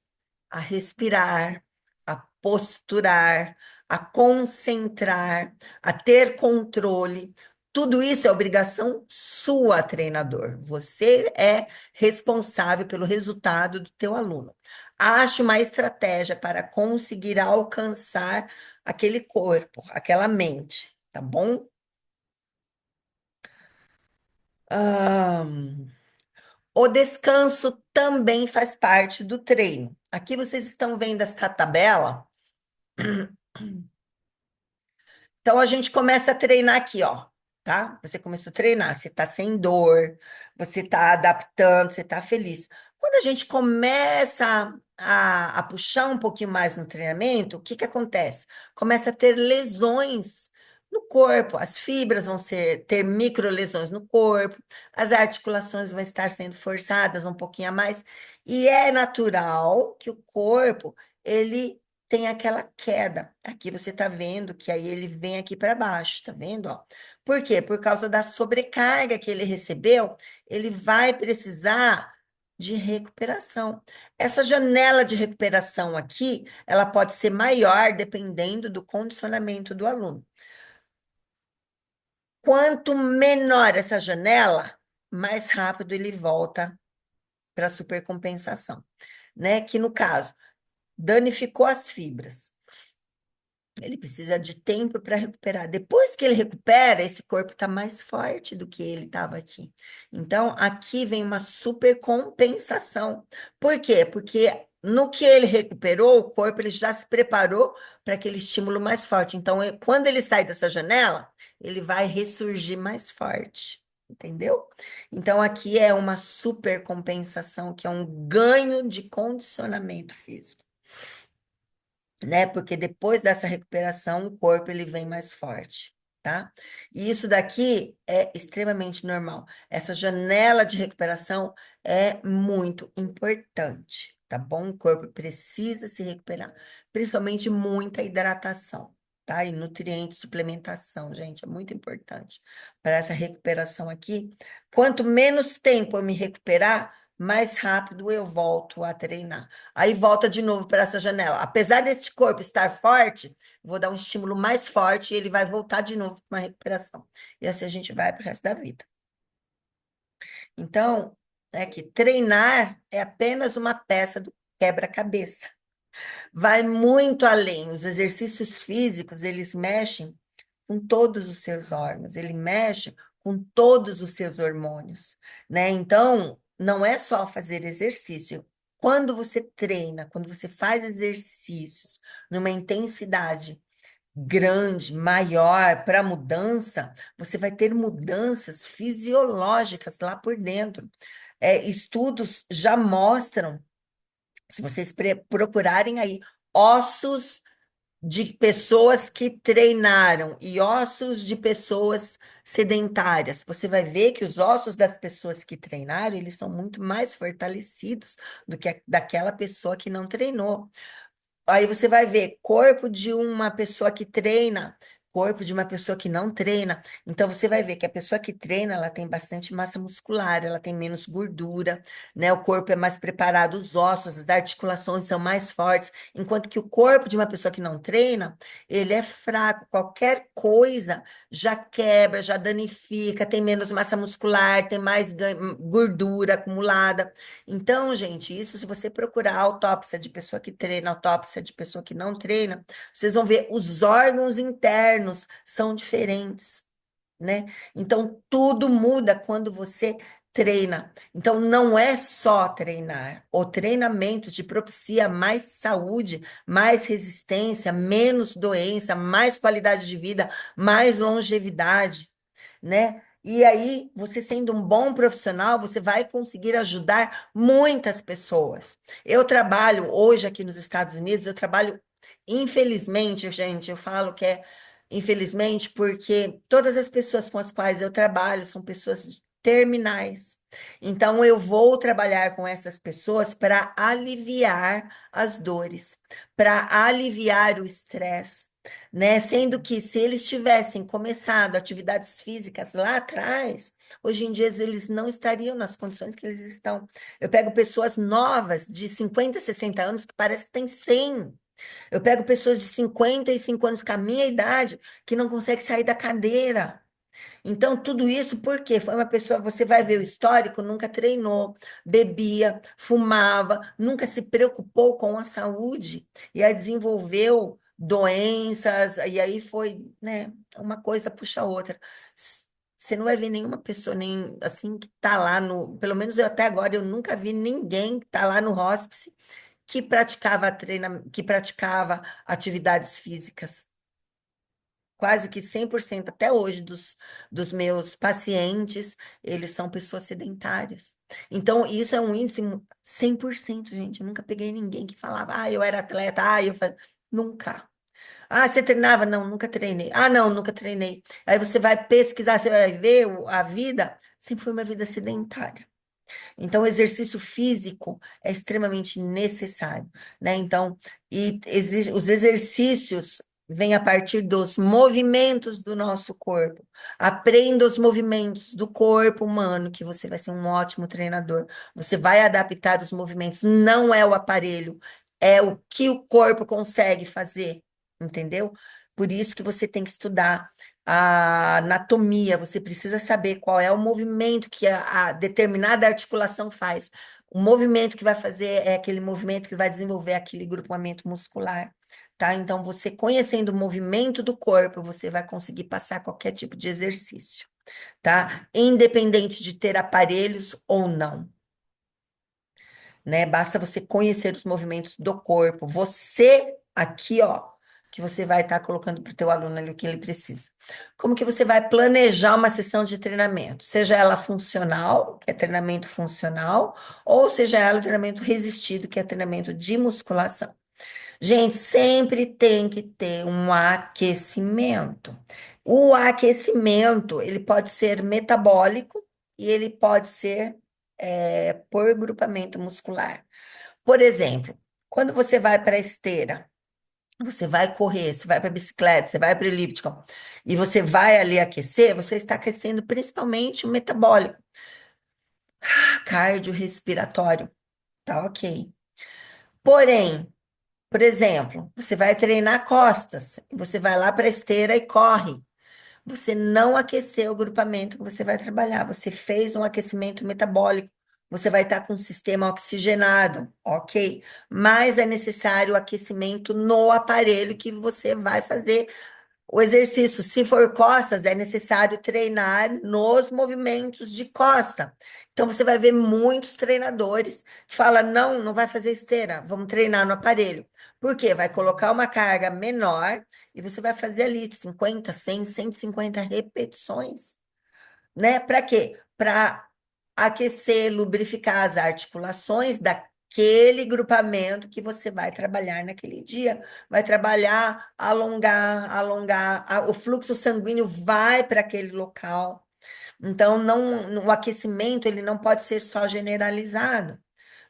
a respirar, a posturar, a concentrar, a ter controle. Tudo isso é obrigação sua, treinador. Você é responsável pelo resultado do teu aluno. Ache uma estratégia para conseguir alcançar aquele corpo, aquela mente, tá bom? O descanso também faz parte do treino. Aqui vocês estão vendo essa tabela. Então a gente começa a treinar aqui, ó, tá? Você começou a treinar, você tá sem dor, você tá adaptando, você tá feliz. Quando a gente começa a puxar um pouquinho mais no treinamento, o que que acontece? Começa a ter lesões no corpo, as fibras vão ter micro lesões no corpo, as articulações vão estar sendo forçadas um pouquinho a mais, e é natural que o corpo ele tem aquela queda. Aqui você está vendo que aí ele vem aqui para baixo, tá vendo? Ó? Por quê? Por causa da sobrecarga que ele recebeu, ele vai precisar de recuperação. Essa janela de recuperação aqui, ela pode ser maior dependendo do condicionamento do aluno. Quanto menor essa janela, mais rápido ele volta para a supercompensação, né? Que no caso, danificou as fibras. Ele precisa de tempo para recuperar. Depois que ele recupera, esse corpo está mais forte do que ele estava aqui. Então, aqui vem uma super compensação. Por quê? Porque no que ele recuperou, o corpo ele já se preparou para aquele estímulo mais forte. Então, quando ele sai dessa janela, ele vai ressurgir mais forte. Entendeu? Então, aqui é uma super compensação, que é um ganho de condicionamento físico, né? Porque depois dessa recuperação, o corpo ele vem mais forte, tá? E isso daqui é extremamente normal. Essa janela de recuperação é muito importante, tá bom? O corpo precisa se recuperar, principalmente muita hidratação. Tá? E nutrientes, suplementação, gente, é muito importante para essa recuperação aqui. Quanto menos tempo eu me recuperar, mais rápido eu volto a treinar. Aí volta de novo para essa janela. Apesar deste corpo estar forte, vou dar um estímulo mais forte e ele vai voltar de novo para uma recuperação. E assim a gente vai para o resto da vida. Então, é que treinar é apenas uma peça do quebra-cabeça. Vai muito além. Os exercícios físicos, eles mexem com todos os seus órgãos, ele mexe com todos os seus hormônios, né? Então, não é só fazer exercício. Quando você treina, quando você faz exercícios numa intensidade grande, maior para mudança, você vai ter mudanças fisiológicas lá por dentro. Estudos já mostram, se vocês procurarem aí, ossos de pessoas que treinaram e ossos de pessoas sedentárias. Você vai ver que os ossos das pessoas que treinaram, eles são muito mais fortalecidos do que daquela pessoa que não treinou. Aí você vai ver corpo de uma pessoa que treina, corpo de uma pessoa que não treina. Então você vai ver que a pessoa que treina, ela tem bastante massa muscular, ela tem menos gordura, né? O corpo é mais preparado, os ossos, as articulações são mais fortes, enquanto que o corpo de uma pessoa que não treina, ele é fraco, qualquer coisa já quebra, já danifica, tem menos massa muscular, tem mais gordura acumulada. Então, gente, isso se você procurar autópsia de pessoa que treina, autópsia de pessoa que não treina, vocês vão ver os órgãos internos são diferentes, né? Então, tudo muda quando você treina. Então, não é só treinar. O treinamento te propicia mais saúde, mais resistência, menos doença, mais qualidade de vida, mais longevidade, né? E aí, você sendo um bom profissional, você vai conseguir ajudar muitas pessoas. Eu trabalho hoje aqui nos Estados Unidos, eu trabalho, infelizmente, gente, eu falo que é infelizmente, porque todas as pessoas com as quais eu trabalho são pessoas terminais. Então, eu vou trabalhar com essas pessoas para aliviar as dores, para aliviar o estresse, né? Sendo que se eles tivessem começado atividades físicas lá atrás, hoje em dia eles não estariam nas condições que eles estão. Eu pego pessoas novas, de 50, 60 anos, que parece que têm 100. Eu pego pessoas de 55 anos com a minha idade que não conseguem sair da cadeira. Então, tudo isso porque foi uma pessoa, você vai ver o histórico, nunca treinou, bebia, fumava, nunca se preocupou com a saúde, e aí desenvolveu doenças, e aí foi, né, uma coisa puxa a outra. Você não vai ver nenhuma pessoa, nem assim, que está lá no. Pelo menos eu até agora, eu nunca vi ninguém que está lá no hospice que praticava atividades físicas. Quase que 100% até hoje dos meus pacientes, eles são pessoas sedentárias. Então, isso é um índice 100%, gente. Eu nunca peguei ninguém que falava, eu era atleta, eu fazia. Nunca. Você treinava? Não, nunca treinei. Não, nunca treinei. Aí você vai pesquisar, você vai ver a vida, sempre foi uma vida sedentária. Então, o exercício físico é extremamente necessário, né? Então, os exercícios vêm a partir dos movimentos do nosso corpo. Aprenda os movimentos do corpo humano, que você vai ser um ótimo treinador. Você vai adaptar os movimentos, não é o aparelho, é o que o corpo consegue fazer, entendeu? Por isso que você tem que estudar a anatomia, você precisa saber qual é o movimento que a determinada articulação faz. O movimento que vai fazer é aquele movimento que vai desenvolver aquele grupamento muscular, tá? Então, você conhecendo o movimento do corpo, você vai conseguir passar qualquer tipo de exercício, tá? Independente de ter aparelhos ou não, né? Basta você conhecer os movimentos do corpo. Você aqui, ó, que você vai estar colocando para o teu aluno ali o que ele precisa. Como que você vai planejar uma sessão de treinamento? Seja ela funcional, que é treinamento funcional, ou seja ela treinamento resistido, que é treinamento de musculação. Gente, sempre tem que ter um aquecimento. O aquecimento, ele pode ser metabólico e ele pode ser por grupamento muscular. Por exemplo, quando você vai para a esteira, você vai correr, você vai para a bicicleta, você vai para o elíptico, e você vai ali aquecer, você está aquecendo principalmente o metabólico, cardiorrespiratório, tá ok. Porém, por exemplo, você vai treinar costas, você vai lá para a esteira e corre. Você não aqueceu o grupamento que você vai trabalhar, você fez um aquecimento metabólico, você vai estar com o sistema oxigenado, ok? Mas é necessário o aquecimento no aparelho que você vai fazer o exercício. Se for costas, é necessário treinar nos movimentos de costa. Então, você vai ver muitos treinadores que falam: não, não vai fazer esteira, vamos treinar no aparelho. Por quê? Vai colocar uma carga menor e você vai fazer ali 50, 100, 150 repetições, né? Para quê? Para aquecer, lubrificar as articulações daquele grupamento que você vai trabalhar naquele dia. Vai trabalhar, alongar, o fluxo sanguíneo vai para aquele local. Então, o aquecimento ele não pode ser só generalizado.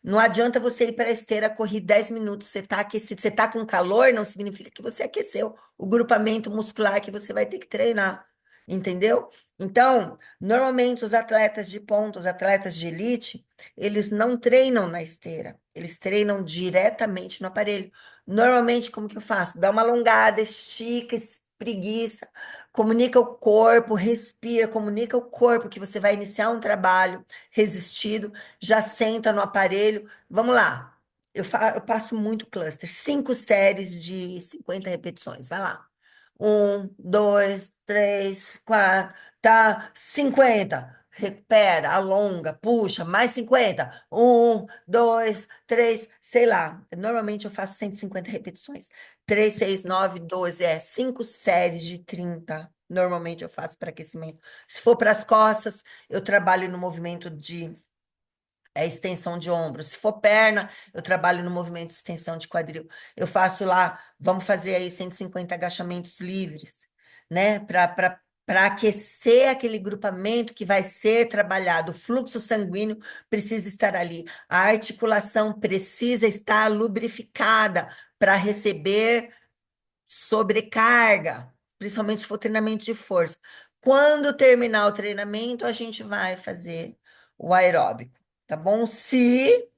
Não adianta você ir para a esteira, correr 10 minutos, você está aquecido, você está com calor, não significa que você aqueceu o grupamento muscular que você vai ter que treinar, entendeu? Então, normalmente os atletas de ponta, os atletas de elite, eles não treinam na esteira, eles treinam diretamente no aparelho. Normalmente, como que eu faço? Dá uma alongada, estica, espreguiça, comunica o corpo, respira, comunica o corpo que você vai iniciar um trabalho resistido, já senta no aparelho. Vamos lá. Eu passo muito cluster. 5 séries de 50 repetições. Vai lá. 1, 2, 3, 4, tá. 50. recupera, alonga, puxa, mais 50. 1, 2, 3, sei lá. Normalmente eu faço 150 repetições. 3, 6, 9, 12, 5 séries de 30. Normalmente eu faço para aquecimento. Se for para as costas, eu trabalho no movimento de extensão de ombro. Se for perna, eu trabalho no movimento de extensão de quadril. Eu faço lá, vamos fazer aí 150 agachamentos livres, né? Para aquecer aquele grupamento que vai ser trabalhado. O fluxo sanguíneo precisa estar ali. A articulação precisa estar lubrificada para receber sobrecarga, principalmente se for treinamento de força. Quando terminar o treinamento, a gente vai fazer o aeróbico, tá bom? Se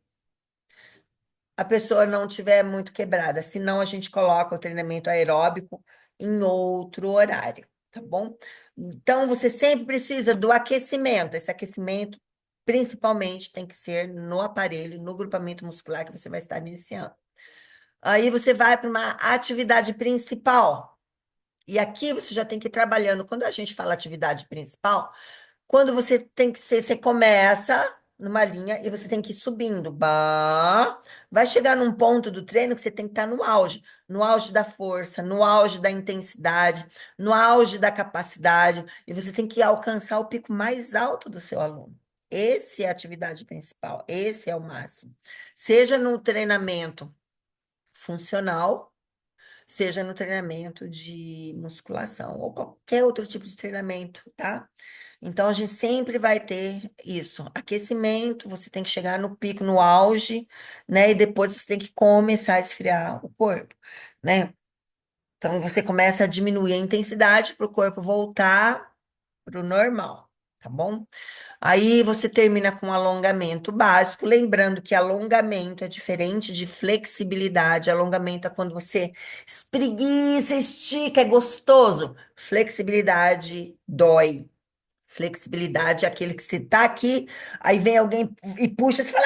a pessoa não tiver muito quebrada, senão a gente coloca o treinamento aeróbico em outro horário, tá bom? Então, você sempre precisa do aquecimento. Esse aquecimento, principalmente, tem que ser no aparelho, no grupamento muscular que você vai estar iniciando. Aí você vai para uma atividade principal. E aqui você já tem que ir trabalhando. Quando a gente fala atividade principal, quando você tem que ser, você começa numa linha e você tem que ir subindo. Bah, vai chegar num ponto do treino que você tem que estar no auge da força, no auge da intensidade, no auge da capacidade, e você tem que alcançar o pico mais alto do seu aluno. Esse é a atividade principal, esse é o máximo. Seja no treinamento funcional, seja no treinamento de musculação ou qualquer outro tipo de treinamento, tá? Então, a gente sempre vai ter isso, aquecimento, você tem que chegar no pico, no auge, né? E depois você tem que começar a esfriar o corpo, né? Então, você começa a diminuir a intensidade para o corpo voltar para o normal, tá bom? Aí você termina com alongamento básico, lembrando que alongamento é diferente de flexibilidade. Alongamento é quando você espreguiça, estica, é gostoso. Flexibilidade dói. Flexibilidade é aquele que você tá aqui, aí vem alguém e puxa, você fala,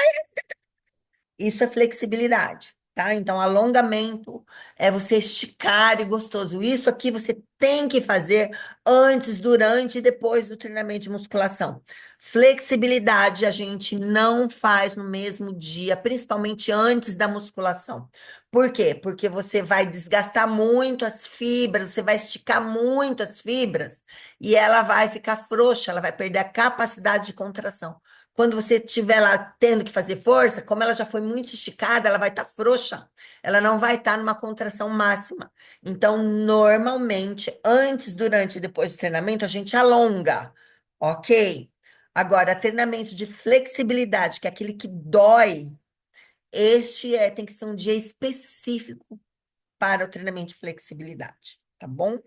isso é flexibilidade, tá? Então, alongamento é você esticar e gostoso. Isso aqui você tem que fazer antes, durante e depois do treinamento de musculação. Flexibilidade a gente não faz no mesmo dia, principalmente antes da musculação. Por quê? Porque você vai desgastar muito as fibras, você vai esticar muito as fibras e ela vai ficar frouxa, ela vai perder a capacidade de contração. Quando você estiver lá tendo que fazer força, como ela já foi muito esticada, ela vai estar frouxa. Ela não vai estar numa contração máxima. Então, normalmente, antes, durante e depois do treinamento, a gente alonga, ok? Agora, treinamento de flexibilidade, que é aquele que dói, tem que ser um dia específico para o treinamento de flexibilidade, tá bom?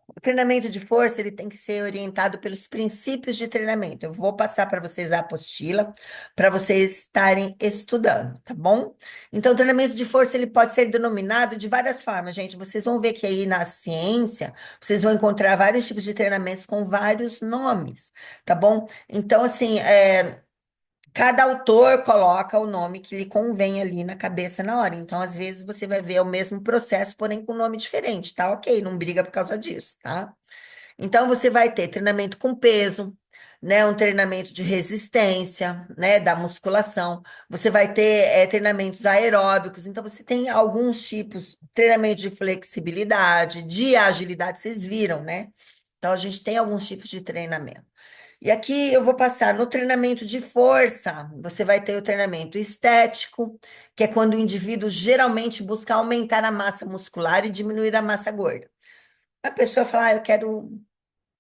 O treinamento de força ele tem que ser orientado pelos princípios de treinamento. Eu vou passar para vocês a apostila para vocês estarem estudando, tá bom? Então, o treinamento de força ele pode ser denominado de várias formas, gente. Vocês vão ver que aí na ciência vocês vão encontrar vários tipos de treinamentos com vários nomes, tá bom? Então, assim, cada autor coloca o nome que lhe convém ali na cabeça na hora. Então, às vezes, você vai ver o mesmo processo, porém com nome diferente, tá? Ok, não briga por causa disso, tá? Então, você vai ter treinamento com peso, né? Um treinamento de resistência, né? Da musculação. Você vai ter treinamentos aeróbicos. Então, você tem alguns tipos, treinamento de flexibilidade, de agilidade, vocês viram, né? Então, a gente tem alguns tipos de treinamento. E aqui eu vou passar no treinamento de força. Você vai ter o treinamento estético, que é quando o indivíduo geralmente busca aumentar a massa muscular e diminuir a massa gorda. A pessoa fala, eu quero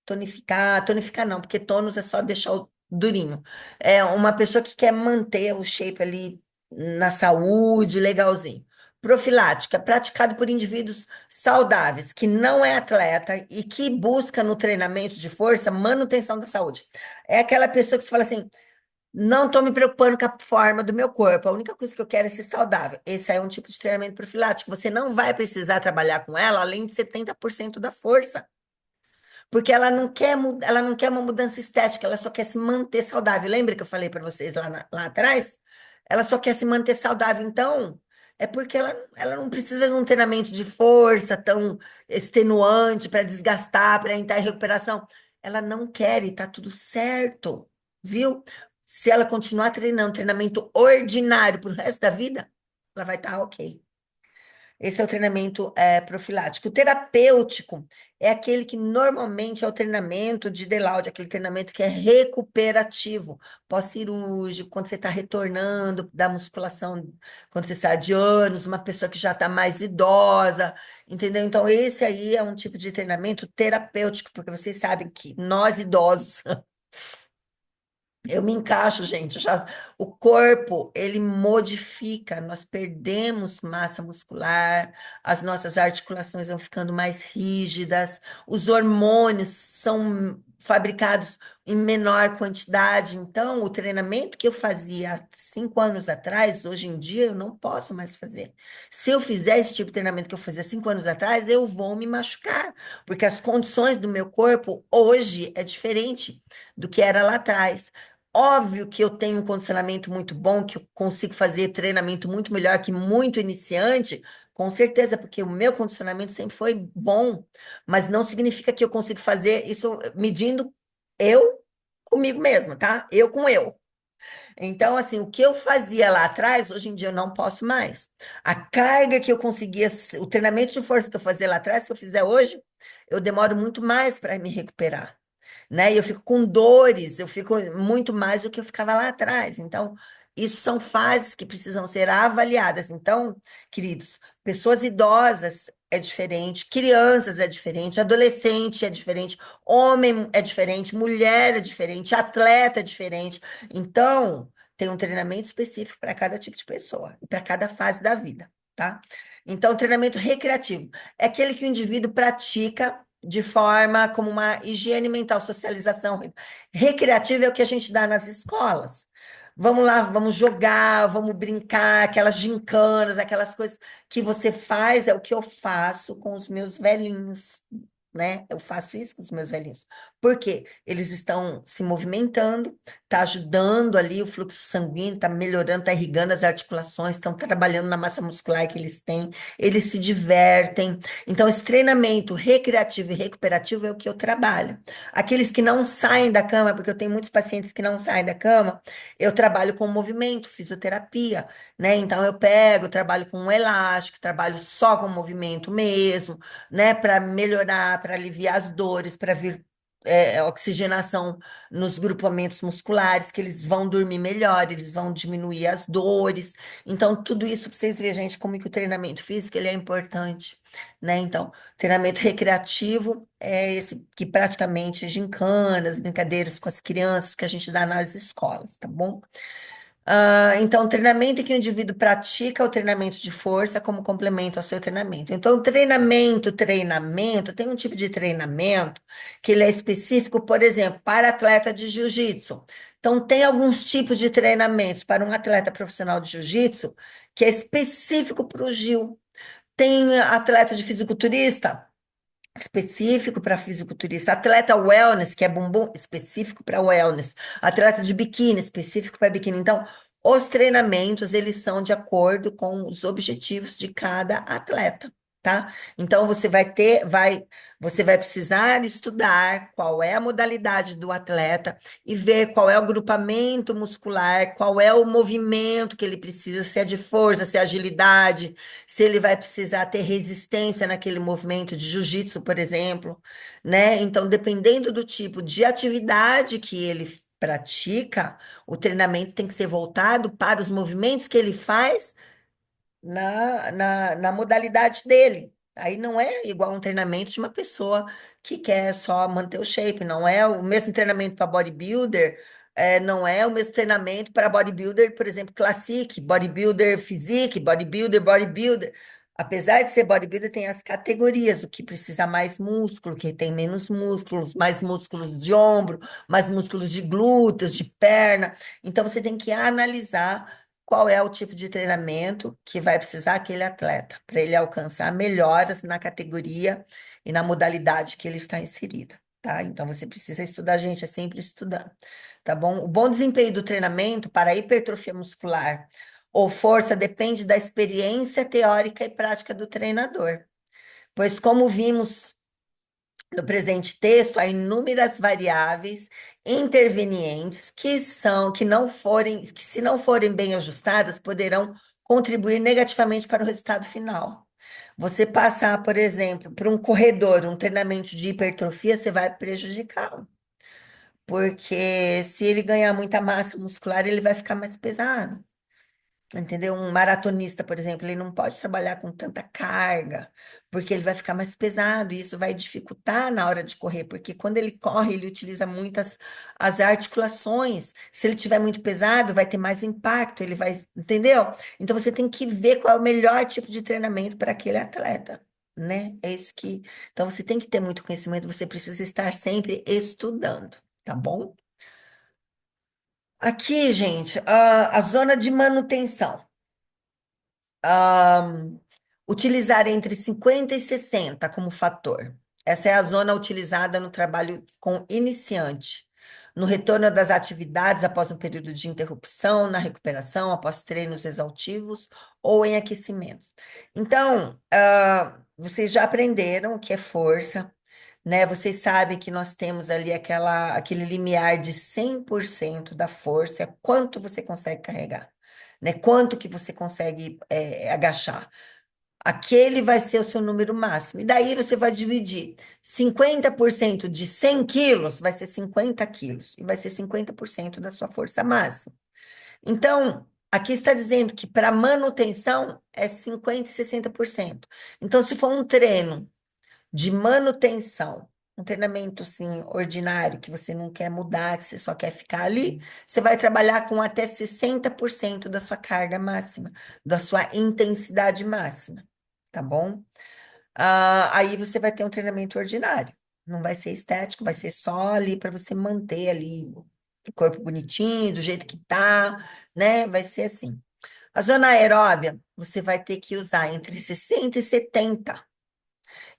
tonificar, tonificar não, porque tônus é só deixar o durinho. É uma pessoa que quer manter o shape ali na saúde, legalzinho. Profilática, praticado por indivíduos saudáveis, que não é atleta e que busca no treinamento de força manutenção da saúde. É aquela pessoa que se fala assim, não estou me preocupando com a forma do meu corpo, a única coisa que eu quero é ser saudável. Esse aí é um tipo de treinamento profilático. Você não vai precisar trabalhar com ela além de 70% da força. Porque ela não quer, ela não quer uma mudança estética, ela só quer se manter saudável. Lembra que eu falei para vocês lá atrás? Ela só quer se manter saudável. Então, É porque ela não precisa de um treinamento de força tão extenuante para desgastar, para entrar em recuperação. Ela não quer e tá tudo certo, viu? Se ela continuar treinando treinamento ordinário pro resto da vida, ela vai estar ok. Esse é o treinamento profilático. O terapêutico é aquele que normalmente é o treinamento de Deload, aquele treinamento que é recuperativo, pós-cirúrgico, quando você está retornando da musculação, quando você sai de anos, uma pessoa que já está mais idosa, entendeu? Então, esse aí é um tipo de treinamento terapêutico, porque vocês sabem que nós idosos eu me encaixo, gente. O corpo, ele modifica, nós perdemos massa muscular, as nossas articulações vão ficando mais rígidas, os hormônios são fabricados em menor quantidade. Então, o treinamento que eu fazia há 5 anos atrás, hoje em dia, eu não posso mais fazer. Se eu fizer esse tipo de treinamento que eu fazia 5 anos atrás, eu vou me machucar, porque as condições do meu corpo hoje é diferente do que era lá atrás. Óbvio que eu tenho um condicionamento muito bom, que eu consigo fazer treinamento muito melhor que muito iniciante, com certeza, porque o meu condicionamento sempre foi bom, mas não significa que eu consigo fazer isso medindo eu comigo mesma, tá? Eu com eu. Então, assim, o que eu fazia lá atrás, hoje em dia eu não posso mais. A carga que eu conseguia, o treinamento de força que eu fazia lá atrás, se eu fizer hoje, eu demoro muito mais para me recuperar, né? E eu fico com dores, eu fico muito mais do que eu ficava lá atrás. Então, isso são fases que precisam ser avaliadas. Então, queridos, pessoas idosas é diferente, crianças é diferente, adolescente é diferente, homem é diferente, mulher é diferente, atleta é diferente. Então, tem um treinamento específico para cada tipo de pessoa e para cada fase da vida, tá? Então, treinamento recreativo é aquele que o indivíduo pratica de forma como uma higiene mental, socialização recreativa é o que a gente dá nas escolas. Vamos lá, vamos jogar, vamos brincar, aquelas gincanas, aquelas coisas que você faz, é o que eu faço com os meus velhinhos, né? Eu faço isso com os meus velhinhos. Por quê? Eles estão se movimentando, tá ajudando ali o fluxo sanguíneo, tá melhorando, tá irrigando as articulações, estão trabalhando na massa muscular que eles têm, eles se divertem. Então, esse treinamento recreativo e recuperativo é o que eu trabalho. Aqueles que não saem da cama, porque eu tenho muitos pacientes que não saem da cama, eu trabalho com movimento, fisioterapia, né? Então, eu pego, trabalho com um elástico, trabalho só com movimento mesmo, né? Para melhorar, para aliviar as dores, para vir oxigenação nos grupamentos musculares, que eles vão dormir melhor, eles vão diminuir as dores. Então, tudo isso para vocês verem, gente, como que o treinamento físico ele é importante, né? Então, treinamento recreativo é esse que praticamente gincanas, brincadeiras com as crianças que a gente dá nas escolas, tá bom? Então, o treinamento que o indivíduo pratica é o treinamento de força como complemento ao seu treinamento. Então, treinamento, tem um tipo de treinamento que ele é específico, por exemplo, para atleta de jiu-jitsu. Então, tem alguns tipos de treinamentos para um atleta profissional de jiu-jitsu que é específico para o Gil. Tem atleta de fisiculturista, específico para fisiculturista, atleta wellness, que é bumbum, específico para wellness, atleta de biquíni, específico para biquíni. Então, os treinamentos, eles são de acordo com os objetivos de cada atleta, tá? Então, você vai precisar estudar qual é a modalidade do atleta e ver qual é o grupamento muscular, qual é o movimento que ele precisa, se é de força, se é agilidade, se ele vai precisar ter resistência naquele movimento de jiu-jitsu, por exemplo, né? Então, dependendo do tipo de atividade que ele pratica, o treinamento tem que ser voltado para os movimentos que ele faz na modalidade dele. Aí não é igual um treinamento de uma pessoa que quer só manter o shape, não é o mesmo treinamento para bodybuilder, não é o mesmo treinamento para bodybuilder, por exemplo, classic, bodybuilder physique, bodybuilder. Apesar de ser bodybuilder, tem as categorias, o que precisa mais músculo, o que tem menos músculos, mais músculos de ombro, mais músculos de glúteos, de perna. Então, você tem que analisar qual é o tipo de treinamento que vai precisar aquele atleta, para ele alcançar melhoras na categoria e na modalidade que ele está inserido, tá? Então você precisa estudar, gente, é sempre estudando, tá bom? O bom desempenho do treinamento para a hipertrofia muscular ou força depende da experiência teórica e prática do treinador. Pois, como vimos no presente texto, há inúmeras variáveis intervenientes que se não forem bem ajustadas, poderão contribuir negativamente para o resultado final. Você passar, por exemplo, por um corredor, um treinamento de hipertrofia, você vai prejudicá-lo, porque se ele ganhar muita massa muscular, ele vai ficar mais pesado. Entendeu? Um maratonista, por exemplo, ele não pode trabalhar com tanta carga, porque ele vai ficar mais pesado, e isso vai dificultar na hora de correr, porque quando ele corre, ele utiliza muitas as articulações. Se ele tiver muito pesado, vai ter mais impacto, ele vai, entendeu? Então você tem que ver qual é o melhor tipo de treinamento para aquele atleta, né? É isso que. Então você tem que ter muito conhecimento, você precisa estar sempre estudando, tá bom? Aqui, gente, a zona de manutenção. Utilizar entre 50 e 60 como fator. Essa é a zona utilizada no trabalho com iniciante, no retorno das atividades após um período de interrupção, na recuperação, após treinos exaustivos ou em aquecimentos. Então, vocês já aprenderam o que é força, né? Vocês sabem que nós temos ali aquele limiar de 100% da força, é quanto você consegue carregar, né? Quanto que você consegue agachar. Aquele vai ser o seu número máximo. E daí você vai dividir 50% de 100 quilos, vai ser 50 quilos, e vai ser 50% da sua força máxima. Então, aqui está dizendo que para manutenção é 50 e 60%. Então, se for um treino de manutenção, um treinamento assim ordinário que você não quer mudar, que você só quer ficar ali, você vai trabalhar com até 60% da sua carga máxima, da sua intensidade máxima, tá bom? Aí você vai ter um treinamento ordinário. Não vai ser estético, vai ser só ali para você manter ali o corpo bonitinho, do jeito que tá, né? Vai ser assim. A zona aeróbia, você vai ter que usar entre 60 e 70.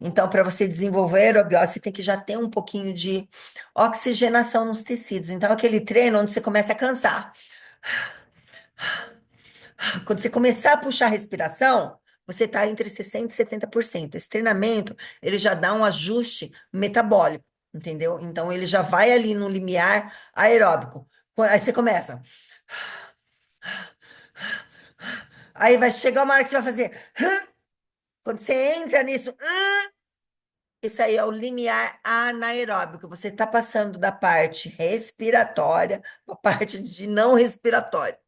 Então, para você desenvolver a aerobiose, você tem que já ter um pouquinho de oxigenação nos tecidos. Então, aquele treino onde você começa a cansar. Quando você começar a puxar a respiração, você está entre 60% e 70%. Esse treinamento, ele já dá um ajuste metabólico, entendeu? Então, ele já vai ali no limiar aeróbico. Aí você começa. Aí vai chegar uma hora que você vai fazer. Quando você entra nisso, isso aí é o limiar anaeróbico. Você está passando da parte respiratória para a parte de não respiratória.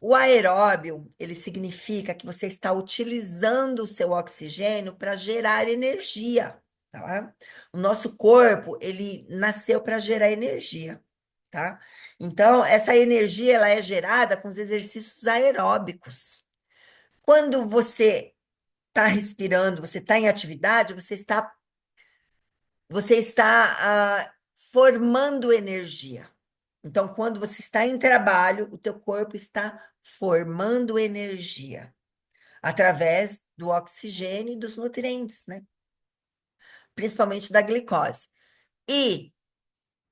O aeróbio, ele significa que você está utilizando o seu oxigênio para gerar energia, tá? O nosso corpo, ele nasceu para gerar energia, tá? Então, essa energia, ela é gerada com os exercícios aeróbicos. Quando você está respirando, você está em atividade, você está formando energia. Então, quando você está em trabalho, o teu corpo está formando energia através do oxigênio e dos nutrientes, né? Principalmente da glicose. E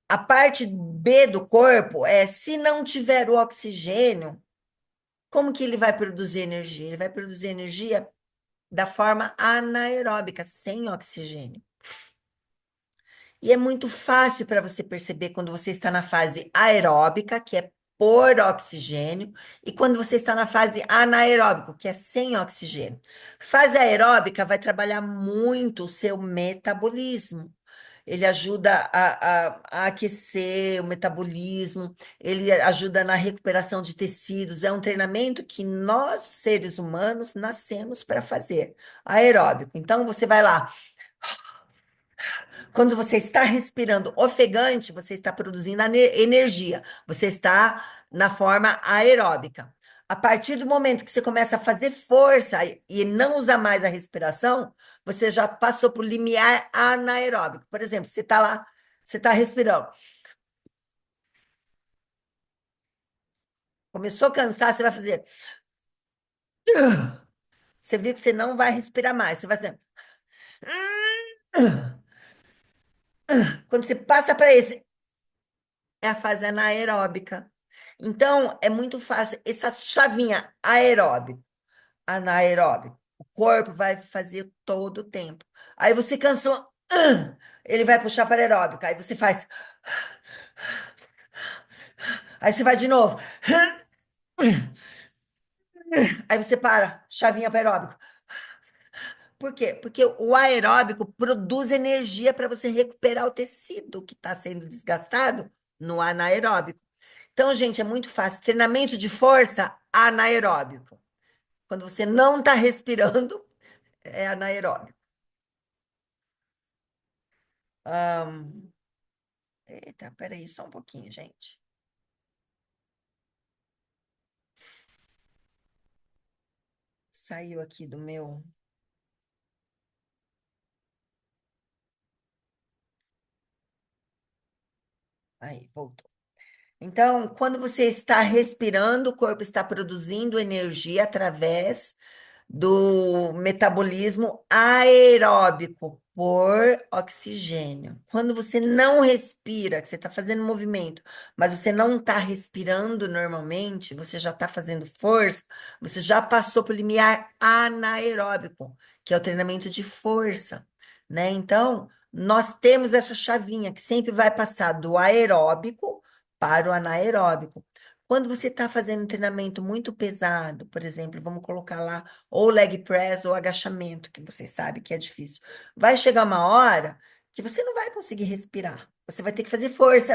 a parte B do corpo é, se não tiver o oxigênio, como que ele vai produzir energia? Ele vai produzir energia da forma anaeróbica, sem oxigênio. E é muito fácil para você perceber quando você está na fase aeróbica, que é por oxigênio, e quando você está na fase anaeróbica, que é sem oxigênio. Fase aeróbica vai trabalhar muito o seu metabolismo. Ele ajuda a aquecer o metabolismo, ele ajuda na recuperação de tecidos. É um treinamento que nós, seres humanos, nascemos para fazer, aeróbico. Então, você vai lá. Quando você está respirando ofegante, você está produzindo energia, você está na forma aeróbica. A partir do momento que você começa a fazer força e não usar mais a respiração, você já passou para o limiar anaeróbico. Por exemplo, você está lá, você está respirando. Começou a cansar, você vai fazer. Você viu que você não vai respirar mais, você vai fazer. Quando você passa para esse, é a fase anaeróbica. Então, é muito fácil. Essa chavinha aeróbico, anaeróbico, o corpo vai fazer todo o tempo. Aí você cansou, ele vai puxar para aeróbico. Aí você faz. Aí você vai de novo. Aí você para, chavinha para aeróbico. Por quê? Porque o aeróbico produz energia para você recuperar o tecido que está sendo desgastado no anaeróbico. Então, gente, é muito fácil. Treinamento de força anaeróbico. Quando você não está respirando, é anaeróbico. Ahn, Eita, peraí, só um pouquinho, gente. Saiu aqui do meu. Aí, voltou. Então, quando você está respirando, o corpo está produzindo energia através do metabolismo aeróbico por oxigênio. Quando você não respira, que você está fazendo movimento, mas você não está respirando normalmente, você já está fazendo força, você já passou para o limiar anaeróbico, que é o treinamento de força, né? Então, nós temos essa chavinha que sempre vai passar do aeróbico para o anaeróbico. Quando você está fazendo um treinamento muito pesado, por exemplo, vamos colocar lá ou leg press ou agachamento, que você sabe que é difícil. Vai chegar uma hora que você não vai conseguir respirar. Você vai ter que fazer força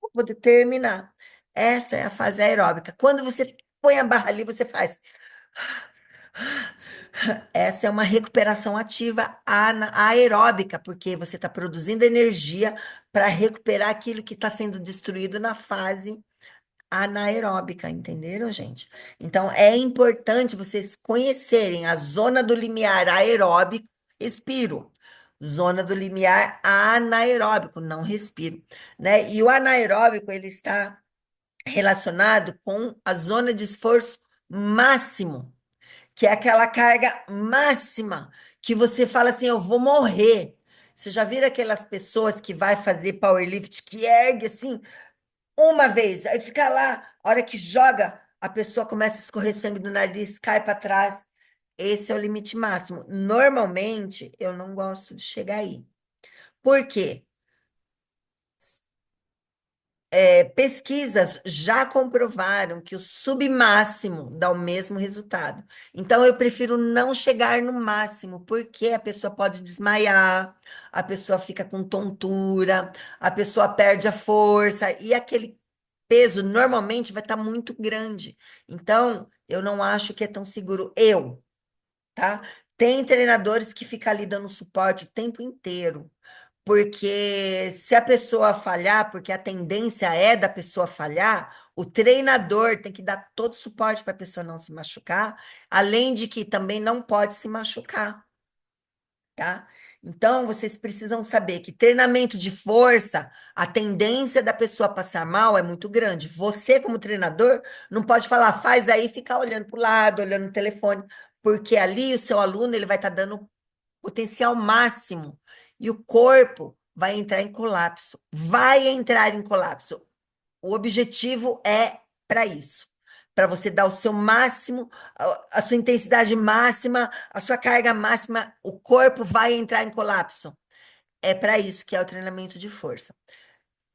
para poder terminar. Essa é a fase aeróbica. Quando você põe a barra ali, você faz. Essa é uma recuperação ativa aeróbica, porque você está produzindo energia para recuperar aquilo que está sendo destruído na fase anaeróbica, entenderam, gente? Então, é importante vocês conhecerem a zona do limiar aeróbico, respiro. Zona do limiar anaeróbico, não respiro, né? E o anaeróbico, ele está relacionado com a zona de esforço máximo, que é aquela carga máxima que você fala assim, eu vou morrer. Você já viram aquelas pessoas que vai fazer powerlift que ergue assim uma vez, aí fica lá, a hora que joga, a pessoa começa a escorrer sangue do nariz, cai para trás. Esse é o limite máximo. Normalmente, eu não gosto de chegar aí. Por quê? Pesquisas já comprovaram que o submáximo dá o mesmo resultado. Então, eu prefiro não chegar no máximo, porque a pessoa pode desmaiar, a pessoa fica com tontura, a pessoa perde a força, e aquele peso normalmente vai estar muito grande. Então, eu não acho que é tão seguro. Tá? Tem treinadores que ficam ali dando suporte o tempo inteiro. Porque se a pessoa falhar, porque a tendência é da pessoa falhar, o treinador tem que dar todo o suporte para a pessoa não se machucar, além de que também não pode se machucar, tá? Então, vocês precisam saber que treinamento de força, a tendência da pessoa passar mal é muito grande. Você, como treinador, não pode falar, faz aí, e ficar olhando para o lado, olhando no telefone, porque ali o seu aluno ele vai estar dando potencial máximo e o corpo vai entrar em colapso. Vai entrar em colapso. O objetivo é para isso, para você dar o seu máximo, a sua intensidade máxima, a sua carga máxima, o corpo vai entrar em colapso. É para isso que é o treinamento de força.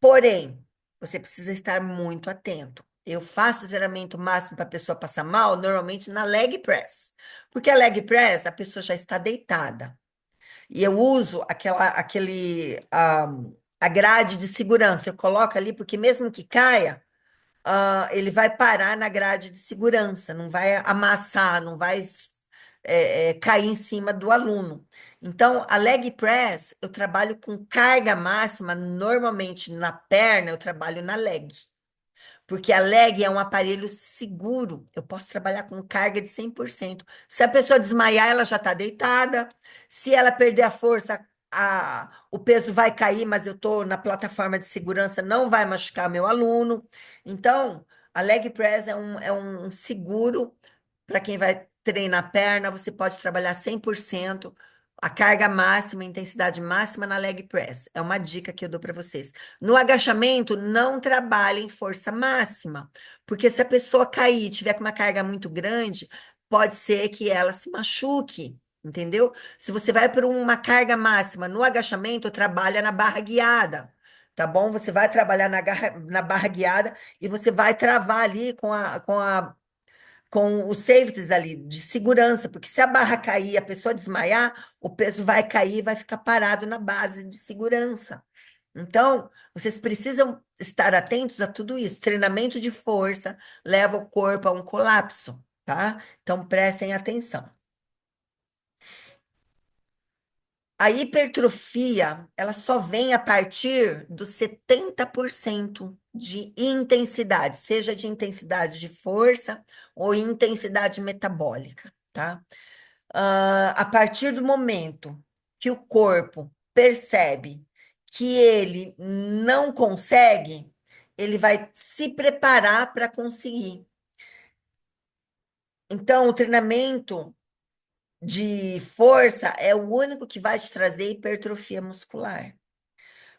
Porém, você precisa estar muito atento. Eu faço o treinamento máximo para a pessoa passar mal, normalmente na leg press. Porque a leg press, a pessoa já está deitada. E eu uso a grade de segurança. Eu coloco ali, porque mesmo que caia, ele vai parar na grade de segurança, não vai amassar, não vai cair em cima do aluno. Então, a leg press, eu trabalho com carga máxima, normalmente na perna, eu trabalho na leg. Porque a leg é um aparelho seguro. Eu posso trabalhar com carga de 100%. Se a pessoa desmaiar, ela já está deitada. Se ela perder a força, o peso vai cair, mas eu estou na plataforma de segurança, não vai machucar meu aluno. Então, a leg press é um seguro para quem vai treinar a perna. Você pode trabalhar 100%. A carga máxima, a intensidade máxima na leg press. É uma dica que eu dou para vocês. No agachamento, não trabalhe em força máxima, porque se a pessoa cair e tiver com uma carga muito grande, pode ser que ela se machuque, entendeu? Se você vai por uma carga máxima no agachamento, trabalha na barra guiada, tá bom? Você vai trabalhar na barra guiada e você vai travar ali com os safeties ali de segurança, porque se a barra cair, a pessoa desmaiar, o peso vai cair e vai ficar parado na base de segurança. Então, vocês precisam estar atentos a tudo isso. Treinamento de força leva o corpo a um colapso, tá? Então, prestem atenção. A hipertrofia, ela só vem a partir dos 70% de intensidade, seja de intensidade de força ou intensidade metabólica, tá? A partir do momento que o corpo percebe que ele não consegue, ele vai se preparar para conseguir. Então, o treinamento de força é o único que vai te trazer hipertrofia muscular.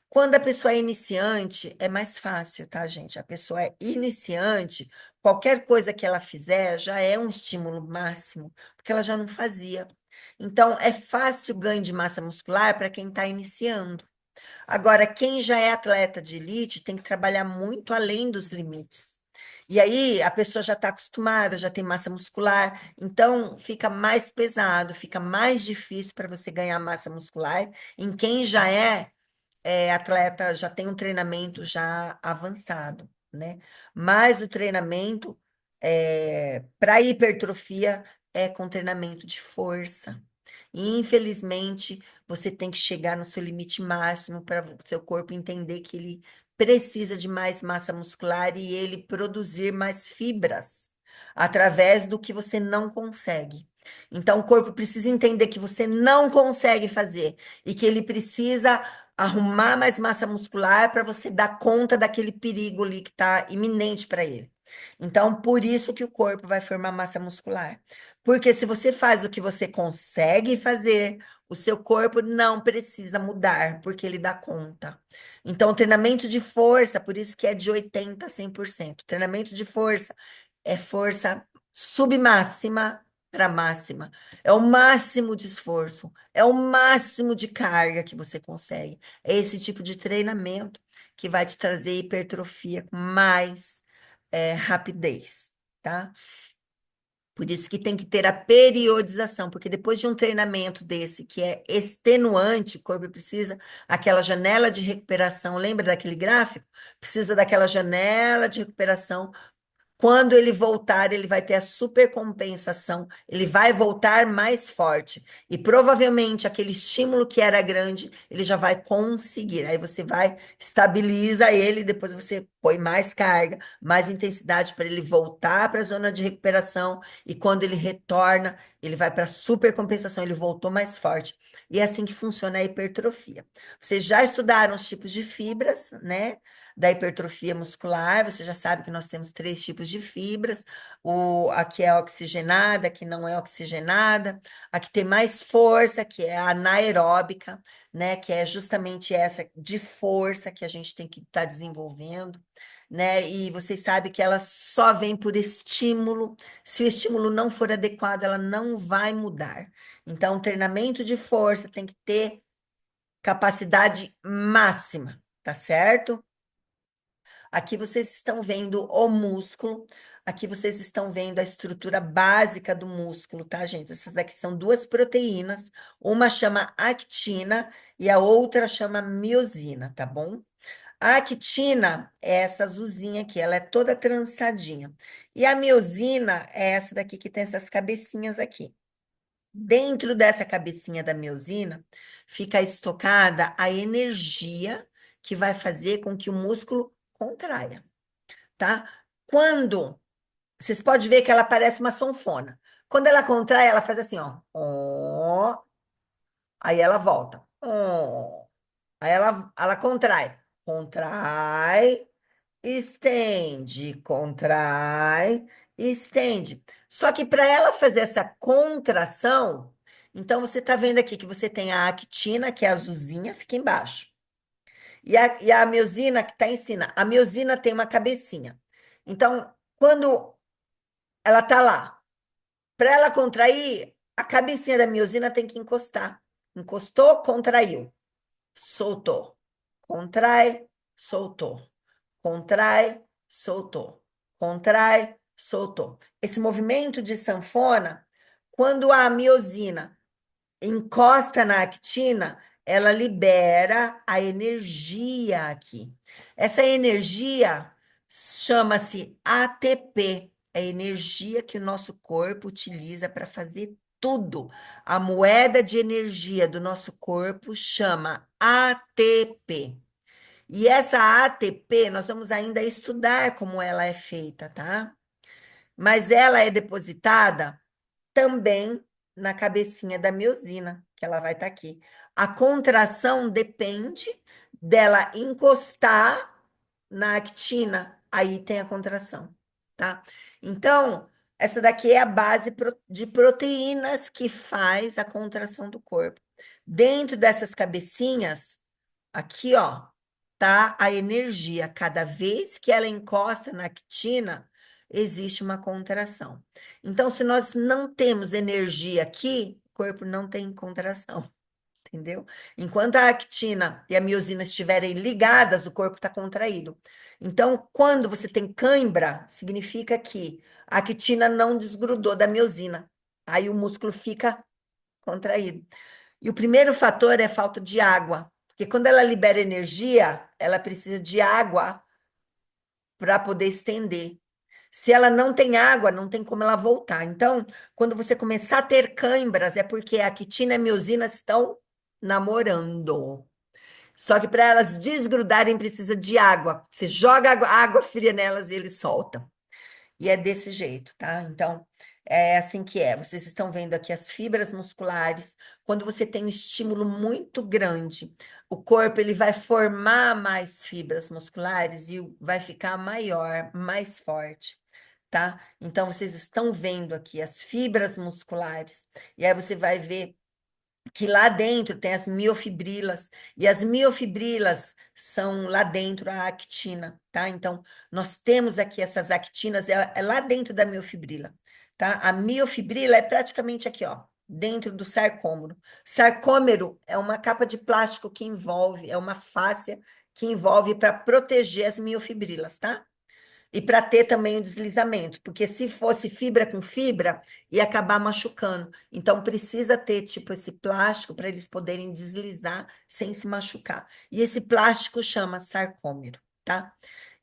Quando a pessoa é iniciante, é mais fácil, tá, gente? A pessoa é iniciante, qualquer coisa que ela fizer já é um estímulo máximo, porque ela já não fazia. Então, é fácil o ganho de massa muscular para quem está iniciando. Agora, quem já é atleta de elite tem que trabalhar muito além dos limites. E aí, a pessoa já está acostumada, já tem massa muscular, então fica mais pesado, fica mais difícil para você ganhar massa muscular em quem já atleta já tem um treinamento já avançado, né? Mas o treinamento para hipertrofia é com treinamento de força. E, infelizmente, você tem que chegar no seu limite máximo para o seu corpo entender que ele precisa de mais massa muscular e ele produzir mais fibras através do que você não consegue. Então, o corpo precisa entender que você não consegue fazer e que ele precisa arrumar mais massa muscular para você dar conta daquele perigo ali que está iminente para ele. Então, por isso que o corpo vai formar massa muscular. Porque se você faz o que você consegue fazer, o seu corpo não precisa mudar, porque ele dá conta. Então, treinamento de força, por isso que é de 80 a 100%. Treinamento de força é força submáxima para máxima. É o máximo de esforço, é o máximo de carga que você consegue. É esse tipo de treinamento que vai te trazer hipertrofia com mais rapidez, tá? Por isso que tem que ter a periodização, porque depois de um treinamento desse que é extenuante, o corpo precisa aquela janela de recuperação, lembra daquele gráfico? Precisa daquela janela de recuperação. Quando ele voltar, ele vai ter a supercompensação, ele vai voltar mais forte. E provavelmente aquele estímulo que era grande, ele já vai conseguir. Aí você vai, estabiliza ele, depois você põe mais carga, mais intensidade para ele voltar para a zona de recuperação. E quando ele retorna, ele vai para a supercompensação, ele voltou mais forte. E é assim que funciona a hipertrofia. Vocês já estudaram os tipos de fibras, né? Da hipertrofia muscular, você já sabe que nós temos três tipos de fibras, a que é oxigenada, a que não é oxigenada, a que tem mais força, que é a anaeróbica, né, que é justamente essa de força que a gente tem que estar desenvolvendo, né, e vocês sabem que ela só vem por estímulo, se o estímulo não for adequado, ela não vai mudar. Então, o treinamento de força tem que ter capacidade máxima, tá certo? Aqui vocês estão vendo o músculo, aqui vocês estão vendo a estrutura básica do músculo, tá, gente? Essas daqui são duas proteínas, uma chama actina e a outra chama miosina, tá bom? A actina é essa azulzinha aqui, ela é toda trançadinha. E a miosina é essa daqui que tem essas cabecinhas aqui. Dentro dessa cabecinha da miosina fica estocada a energia que vai fazer com que o músculo contraia, tá? Quando vocês podem ver que ela parece uma sanfona. Quando ela contrai, ela faz assim, ó. Ó, aí ela volta. Ó, aí ela contrai. Contrai, estende, contrai, estende. Só que para ela fazer essa contração, Então, você está vendo aqui que você tem a actina, que é azulzinha, fica embaixo. E a miosina que está em cima. A miosina tem uma cabecinha. Então, quando ela está lá, para ela contrair, a cabecinha da miosina tem que encostar. Encostou, contraiu. Soltou. Contrai, soltou. Contrai, soltou. Contrai, soltou. Esse movimento de sanfona, quando a miosina encosta na actina, ela libera a energia aqui. Essa energia chama-se ATP, é a energia que o nosso corpo utiliza para fazer tudo. A moeda de energia do nosso corpo chama ATP. E essa ATP, nós vamos ainda estudar como ela é feita, tá? Mas ela é depositada também na cabecinha da miosina, que ela vai estar aqui. A contração depende dela encostar na actina, aí tem a contração, tá? Então, essa daqui é a base de proteínas que faz a contração do corpo. Dentro dessas cabecinhas, aqui, ó, tá a energia. Cada vez que ela encosta na actina, existe uma contração. Então, se nós não temos energia aqui, o corpo não tem contração, entendeu? Enquanto a actina e a miosina estiverem ligadas, o corpo está contraído. Então, quando você tem cãibra, significa que a actina não desgrudou da miosina. Aí o músculo fica contraído. E o primeiro fator é falta de água, porque quando ela libera energia, ela precisa de água para poder estender. Se ela não tem água, não tem como ela voltar. Então, quando você começar a ter cãibras, é porque a quitina e a miosina estão namorando. Só que para elas desgrudarem, precisa de água. Você joga água fria nelas e eles soltam. E é desse jeito, tá? Então, é assim que é. Vocês estão vendo aqui as fibras musculares. Quando você tem um estímulo muito grande, o corpo ele vai formar mais fibras musculares e vai ficar maior, mais forte, tá? Então, vocês estão vendo aqui as fibras musculares. E aí você vai ver que lá dentro tem as miofibrilas, e as miofibrilas são lá dentro a actina, tá? Então, nós temos aqui essas actinas, é lá dentro da miofibrila, tá? A miofibrila é praticamente aqui, ó, dentro do sarcômero. Sarcômero é uma capa de plástico que envolve, é uma fáscia que envolve para proteger as miofibrilas, tá? E para ter também o deslizamento, porque se fosse fibra com fibra, ia acabar machucando. Então, precisa ter, tipo, esse plástico para eles poderem deslizar sem se machucar. E esse plástico chama sarcômero, tá?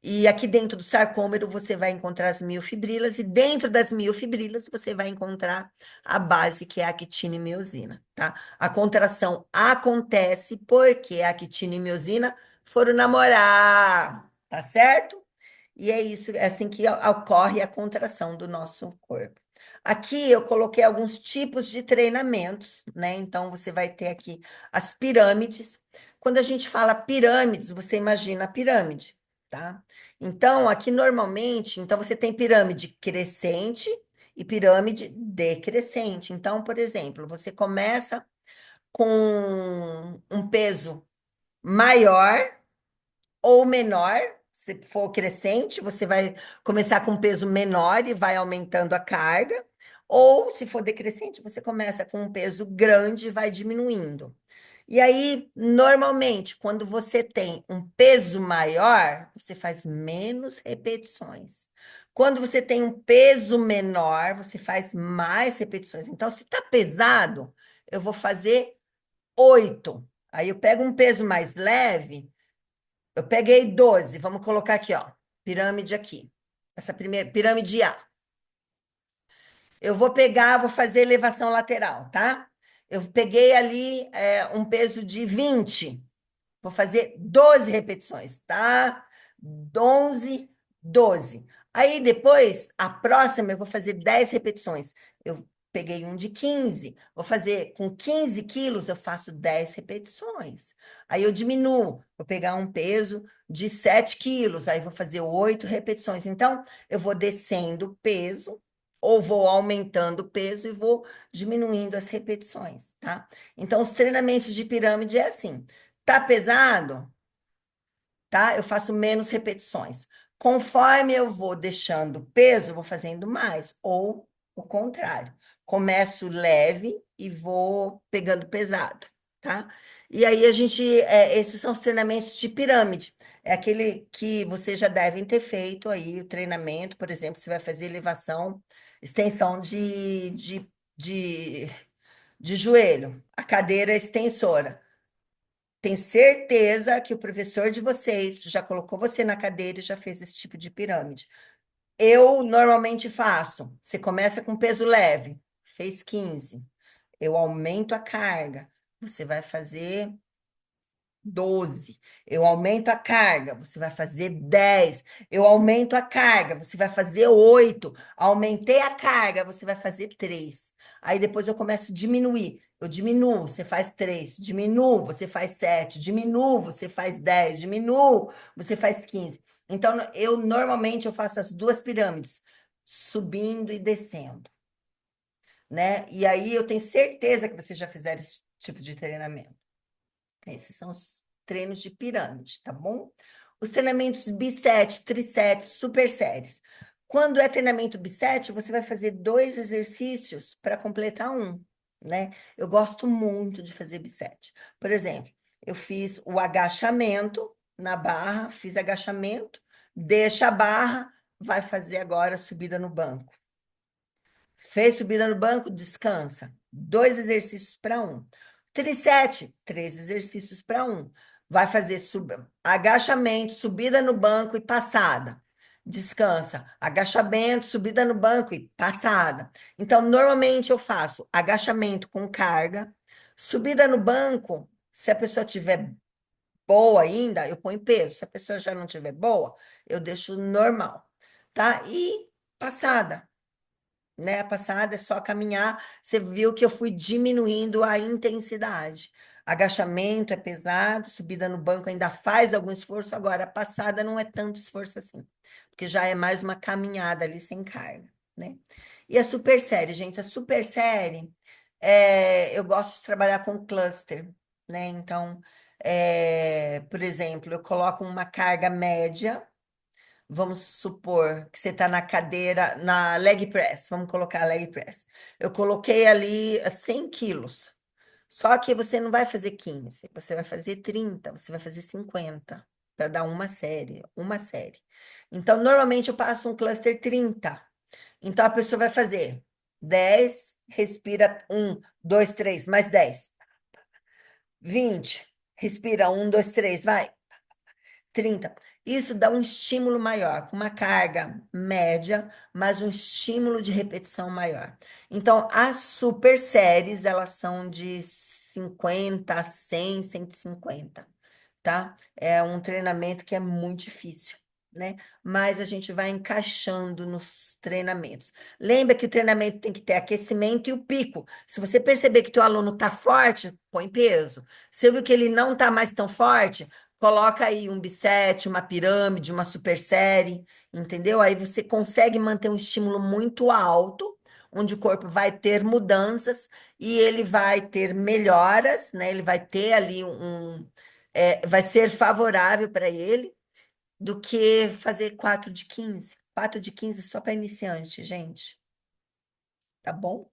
E aqui dentro do sarcômero você vai encontrar as miofibrilas, e dentro das miofibrilas você vai encontrar a base, que é a actina e miosina, tá? A contração acontece porque a actina e miosina foram namorar, tá certo? E é isso, é assim que ocorre a contração do nosso corpo. Aqui eu coloquei alguns tipos de treinamentos, né? Então você vai ter aqui as pirâmides. Quando a gente fala pirâmides, você imagina a pirâmide, tá? Então, aqui normalmente, então você tem pirâmide crescente e pirâmide decrescente. Então, por exemplo, você começa com um peso maior ou menor, se for crescente, você vai começar com um peso menor e vai aumentando a carga, ou se for decrescente, você começa com um peso grande e vai diminuindo. E aí, normalmente, quando você tem um peso maior, você faz menos repetições. Quando você tem um peso menor, você faz mais repetições. Então, se está pesado, eu vou fazer 8. Aí eu pego um peso mais leve, eu peguei 12, vamos colocar aqui, ó, pirâmide aqui. Essa primeira, pirâmide A. Eu vou pegar, vou fazer elevação lateral, tá? Eu peguei ali um peso de 20. Vou fazer 12 repetições, tá? 11, 12. Aí depois, a próxima, eu vou fazer 10 repetições. Eu peguei um de 15, vou fazer com 15 quilos, eu faço 10 repetições. Aí eu diminuo, vou pegar um peso de 7 quilos, aí vou fazer 8 repetições. Então, eu vou descendo o peso ou vou aumentando o peso e vou diminuindo as repetições, tá? Então, os treinamentos de pirâmide é assim: tá pesado? Tá? Eu faço menos repetições. Conforme eu vou deixando peso, eu vou fazendo mais, ou o contrário. Começo leve e vou pegando pesado, tá? E aí esses são os treinamentos de pirâmide. É aquele que vocês já devem ter feito aí, o treinamento, por exemplo, você vai fazer elevação, extensão de, de joelho, a cadeira extensora. Tenho certeza que o professor de vocês já colocou você na cadeira e já fez esse tipo de pirâmide. Eu normalmente faço. Você começa com peso leve, fez 15. Eu aumento a carga. Você vai fazer 12. Eu aumento a carga, você vai fazer 10. Eu aumento a carga, você vai fazer 8. Aumentei a carga, você vai fazer 3. Aí depois eu começo a diminuir. Eu diminuo, você faz 3. Diminuo, você faz 7. Diminuo, você faz 10. Diminuo, você faz 15. Então, eu normalmente eu faço as duas pirâmides, subindo e descendo, né? E aí eu tenho certeza que vocês já fizeram esse tipo de treinamento. Esses são os treinos de pirâmide, tá bom? Os treinamentos bisete, trisete, superséries. Quando é treinamento bisete, você vai fazer 2 exercícios para completar um, né? Eu gosto muito de fazer bisete. Por exemplo, eu fiz o agachamento na barra, fiz agachamento, deixa a barra, vai fazer agora a subida no banco. Fez subida no banco, descansa. 2 exercícios para um. Trisete, 3 exercícios para um. Vai fazer agachamento, subida no banco e passada. Descansa. Agachamento, subida no banco e passada. Então, normalmente eu faço agachamento com carga, subida no banco. Se a pessoa tiver boa ainda, eu ponho peso. Se a pessoa já não tiver boa, eu deixo normal, tá? E passada, né? A passada é só caminhar. Você viu que eu fui diminuindo a intensidade. Agachamento é pesado, subida no banco ainda faz algum esforço. Agora, a passada não é tanto esforço assim, porque já é mais uma caminhada ali sem carga, né? E a super série, gente, a super série, eu gosto de trabalhar com cluster, né? Então, por exemplo, eu coloco uma carga média. Vamos supor que você está na cadeira, na leg press, vamos colocar a leg press. Eu coloquei ali 100 quilos, só que você não vai fazer 15, você vai fazer 30, você vai fazer 50, para dar uma série, uma série. Então, normalmente eu passo um cluster 30. Então, a pessoa vai fazer 10, respira 1, 2, 3, mais 10. 20, respira 1, 2, 3, vai. 30. Isso dá um estímulo maior, com uma carga média, mas um estímulo de repetição maior. Então, as super séries, elas são de 50 a 100, 150, tá? É um treinamento que é muito difícil, né? Mas a gente vai encaixando nos treinamentos. Lembra que o treinamento tem que ter aquecimento e o pico. Se você perceber que teu aluno está forte, põe peso. Se viu que ele não está mais tão forte, coloca aí um bisete, uma pirâmide, uma super série, entendeu? Aí você consegue manter um estímulo muito alto, onde o corpo vai ter mudanças e ele vai ter melhoras, né? Ele vai ter ali vai ser favorável para ele do que fazer 4 de 15. 4 de 15 só para iniciante, gente. Tá bom?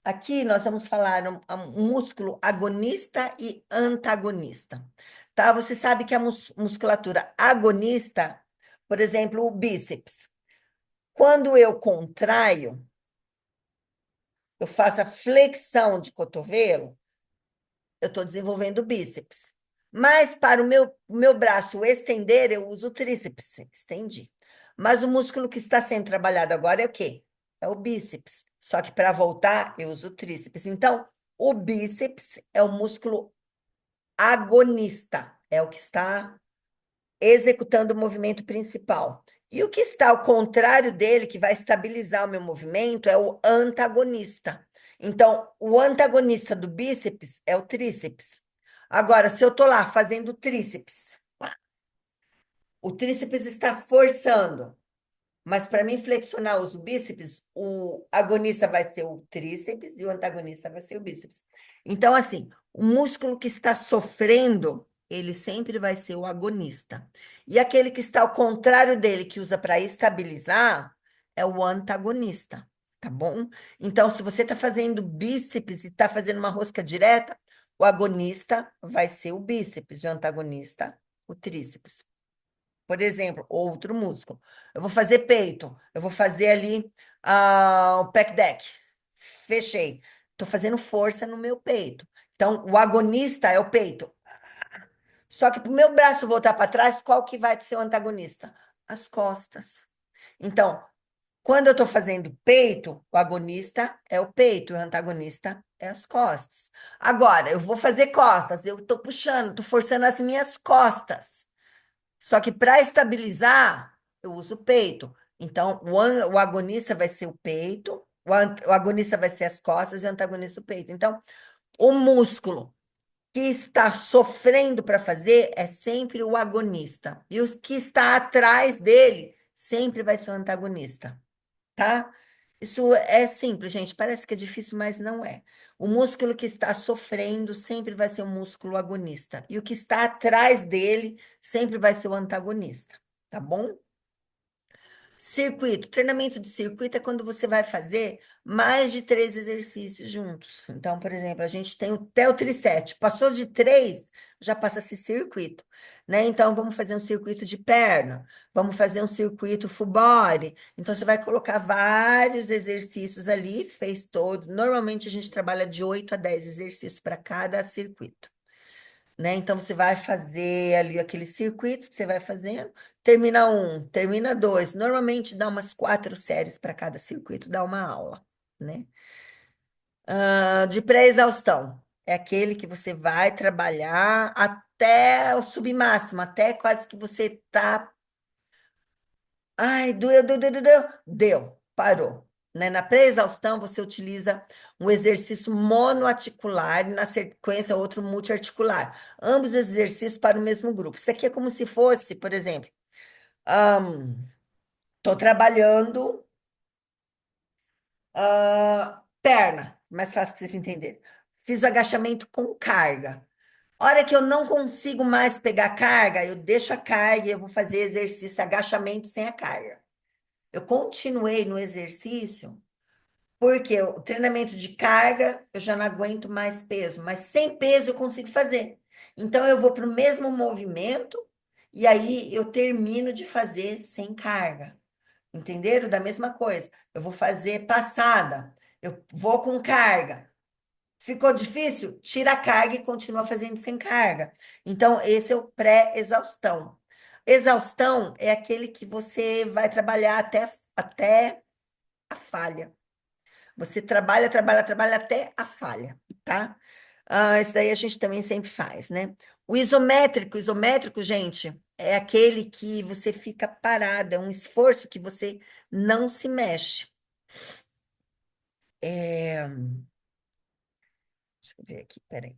Aqui nós vamos falar um músculo agonista e antagonista, tá? Você sabe que a musculatura agonista, por exemplo, o bíceps, quando eu contraio, eu faço a flexão de cotovelo, eu estou desenvolvendo o bíceps. Mas para o meu braço estender, eu uso o tríceps, estendi. Mas o músculo que está sendo trabalhado agora é o quê? É o bíceps. Só que para voltar, eu uso o tríceps. Então, o bíceps é o músculo agonista, é o que está executando o movimento principal. E o que está ao contrário dele, que vai estabilizar o meu movimento, é o antagonista. Então, o antagonista do bíceps é o tríceps. Agora, se eu estou lá fazendo tríceps, O tríceps está forçando. Mas para mim flexionar os bíceps, o agonista vai ser o tríceps e o antagonista vai ser o bíceps. Então, assim, o músculo que está sofrendo, ele sempre vai ser o agonista. E aquele que está ao contrário dele, que usa para estabilizar, é o antagonista, tá bom? Então, se você está fazendo bíceps e está fazendo uma rosca direta, o agonista vai ser o bíceps e o antagonista, o tríceps. Por exemplo, outro músculo. Eu vou fazer peito, eu vou fazer ali o pec deck. Fechei. Estou fazendo força no meu peito. Então, o agonista é o peito. Só que para o meu braço voltar para trás, qual que vai ser o antagonista? As costas. Então, quando eu estou fazendo peito, o agonista é o peito, o antagonista é as costas. Agora, eu vou fazer costas, eu estou puxando, estou forçando as minhas costas. Só que para estabilizar, eu uso o peito. Então, o agonista vai ser o peito, o agonista vai ser as costas e o antagonista o peito. Então, o músculo que está sofrendo para fazer é sempre o agonista. E o que está atrás dele sempre vai ser o antagonista, tá? Isso é simples, gente. Parece que é difícil, mas não é. O músculo que está sofrendo sempre vai ser o músculo agonista. E o que está atrás dele sempre vai ser o antagonista, tá bom? Circuito. Treinamento de circuito é quando você vai fazer mais de 3 exercícios juntos. Então, por exemplo, a gente tem até o tricep. Passou de 3, já passa a ser circuito, né? Então, vamos fazer um circuito de perna, vamos fazer um circuito full body. Então, você vai colocar vários exercícios ali, fez todo. Normalmente, a gente trabalha de 8 a 10 exercícios para cada circuito, né? Então, você vai fazer ali aqueles circuitos que você vai fazendo, termina um, termina dois. Normalmente dá umas 4 séries para cada circuito, dá uma aula, né? De pré-exaustão. É aquele que você vai trabalhar até o submáximo, até quase que você tá. Ai, doeu, doeu, doeu, doeu, doeu. Deu, parou. Né? Na pré-exaustão, você utiliza um exercício monoarticular e, na sequência, outro multiarticular. Ambos os exercícios para o mesmo grupo. Isso aqui é como se fosse, por exemplo, estou trabalhando perna, mais fácil para vocês entenderem. Fiz o agachamento com carga. Hora que eu não consigo mais pegar carga, eu deixo a carga e eu vou fazer exercício, agachamento sem a carga. Eu continuei no exercício porque o treinamento de carga eu já não aguento mais peso, mas sem peso eu consigo fazer. Então eu vou para o mesmo movimento e aí eu termino de fazer sem carga. Entenderam? Da mesma coisa. Eu vou fazer passada, eu vou com carga. Ficou difícil? Tira a carga e continua fazendo sem carga. Então, esse é o pré-exaustão. Exaustão é aquele que você vai trabalhar até a falha. Você trabalha, trabalha, trabalha até a falha, tá? Isso daí a gente também sempre faz, né? O isométrico, gente, é aquele que você fica parado, é um esforço que você não se mexe. Deixa eu ver aqui, peraí.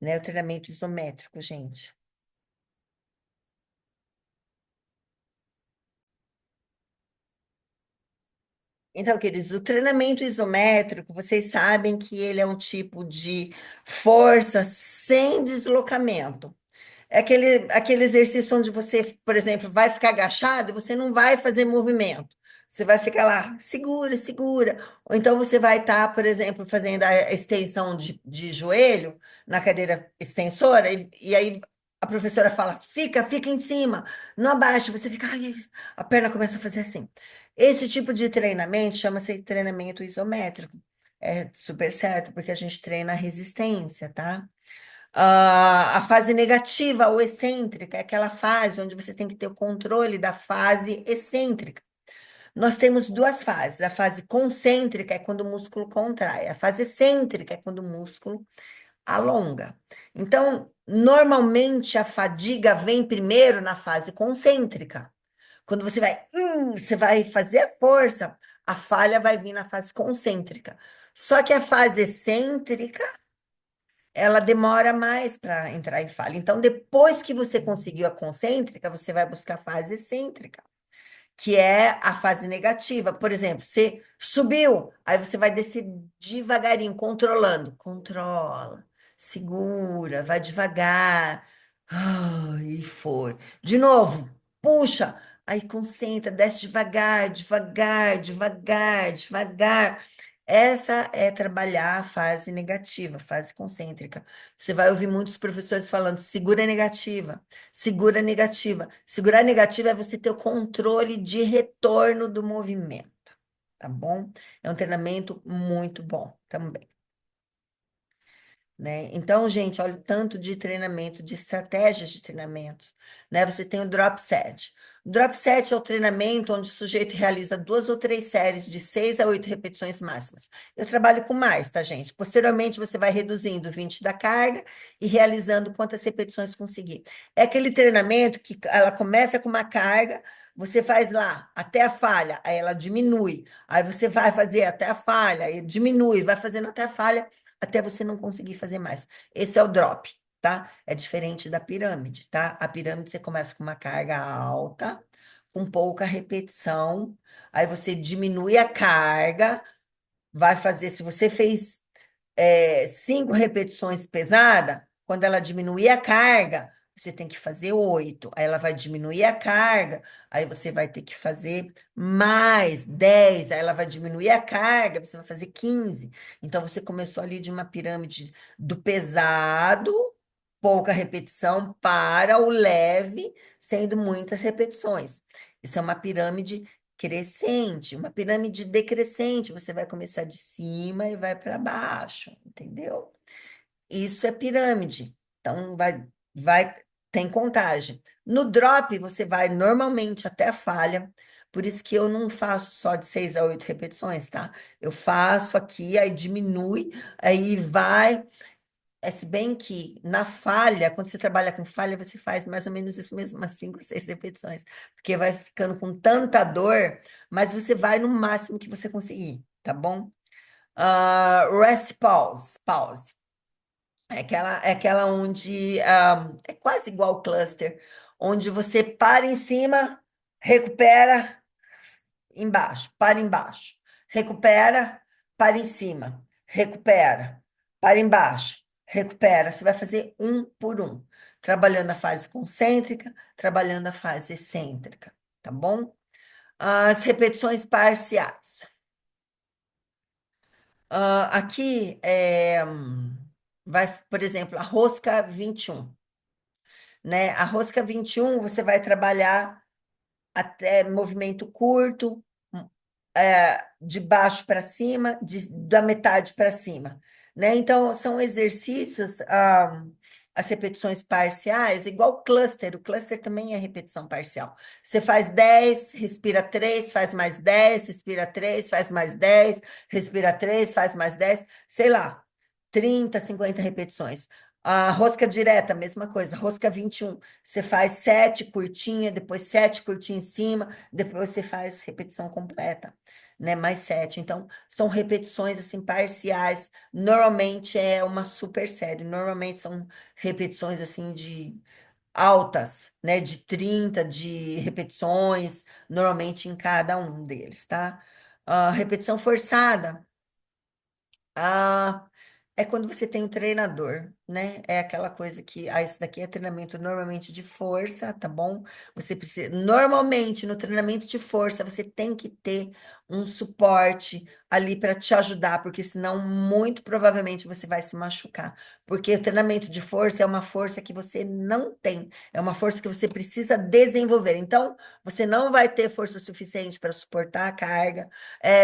Né? O treinamento isométrico, gente. Então, queridos, o treinamento isométrico, vocês sabem que ele é um tipo de força sem deslocamento. É aquele exercício onde você, por exemplo, vai ficar agachado e você não vai fazer movimento. Você vai ficar lá, segura, segura. Ou então você vai estar, por exemplo, fazendo a extensão de joelho na cadeira extensora, e aí a professora fala, fica em cima, não abaixa. Você fica, ai, a perna começa a fazer assim. Esse tipo de treinamento chama-se treinamento isométrico. É super certo, porque a gente treina a resistência, tá? A fase negativa ou excêntrica é aquela fase onde você tem que ter o controle da fase excêntrica. Nós temos duas fases. A fase concêntrica é quando o músculo contrai, a fase excêntrica é quando o músculo alonga. Então, normalmente a fadiga vem primeiro na fase concêntrica. Quando você vai fazer a força, a falha vai vir na fase concêntrica. Só que a fase excêntrica ela demora mais para entrar em falha. Então, depois que você conseguiu a concêntrica, você vai buscar a fase excêntrica, que é a fase negativa. Por exemplo, você subiu, aí você vai descer devagarinho, controlando. Controla, segura, vai devagar. E foi. De novo, puxa, aí concentra, desce devagar, devagar, devagar, devagar. Essa é trabalhar a fase negativa, a fase concêntrica. Você vai ouvir muitos professores falando, segura a negativa. Segura negativa. Segurar negativa é você ter o controle de retorno do movimento, tá bom? É um treinamento muito bom também, né? Então, gente, olha o tanto de treinamento, de estratégias de treinamentos, né? Você tem o drop set. O drop set é o treinamento onde o sujeito realiza 2 ou 3 séries de 6 a 8 repetições máximas. Eu trabalho com mais, tá, gente? Posteriormente, você vai reduzindo 20 da carga e realizando quantas repetições conseguir. É aquele treinamento que ela começa com uma carga, você faz lá até a falha, aí ela diminui. Aí você vai fazer até a falha, aí diminui, vai fazendo até a falha até você não conseguir fazer mais. Esse é o drop, tá? É diferente da pirâmide, tá? A pirâmide você começa com uma carga alta, com pouca repetição, aí você diminui a carga, vai fazer, se você fez 5 repetições pesada, quando ela diminuir a carga, você tem que fazer 8. Aí ela vai diminuir a carga, aí você vai ter que fazer mais 10. Aí ela vai diminuir a carga, você vai fazer 15. Então você começou ali de uma pirâmide do pesado, pouca repetição, para o leve, sendo muitas repetições. Isso é uma pirâmide crescente, uma pirâmide decrescente, você vai começar de cima e vai para baixo, entendeu? Isso é pirâmide. Então vai tem contagem. No drop você vai normalmente até a falha. Por isso que eu não faço só de 6 a 8 repetições, tá? Eu faço aqui, aí diminui, aí vai. Se bem que na falha, quando você trabalha com falha, você faz mais ou menos isso mesmo, umas 5, 6 repetições, porque vai ficando com tanta dor, mas você vai no máximo que você conseguir, tá bom? Rest pause, pause. É aquela onde é quase igual o cluster, onde você para em cima, recupera, embaixo, para embaixo, recupera, para em cima, recupera, para embaixo, recupera. Você vai fazer um por um, trabalhando a fase concêntrica, trabalhando a fase excêntrica, tá bom? As repetições parciais. Aqui vai, por exemplo, a rosca 21, né? A rosca 21 você vai trabalhar até movimento curto, de baixo para cima, da metade para cima, né? Então, são exercícios, as repetições parciais, igual o cluster também é repetição parcial. Você faz 10, respira 3, faz mais 10, respira 3, faz mais 10, respira 3, faz mais 10, sei lá, 30, 50 repetições. A rosca direta, mesma coisa, rosca 21, você faz 7 curtinha, depois 7 curtinha em cima, depois você faz repetição completa, né? Mais 7. Então, são repetições assim parciais. Normalmente é uma super série. Normalmente são repetições assim de altas, né? De 30 de repetições, normalmente em cada um deles, tá? Repetição forçada. Ah, é quando você tem um treinador, né? É aquela coisa que, isso daqui é treinamento normalmente de força, tá bom? Você precisa, normalmente no treinamento de força, você tem que ter um suporte ali para te ajudar, porque senão, muito provavelmente, você vai se machucar. Porque o treinamento de força é uma força que você não tem, é uma força que você precisa desenvolver. Então, você não vai ter força suficiente para suportar a carga,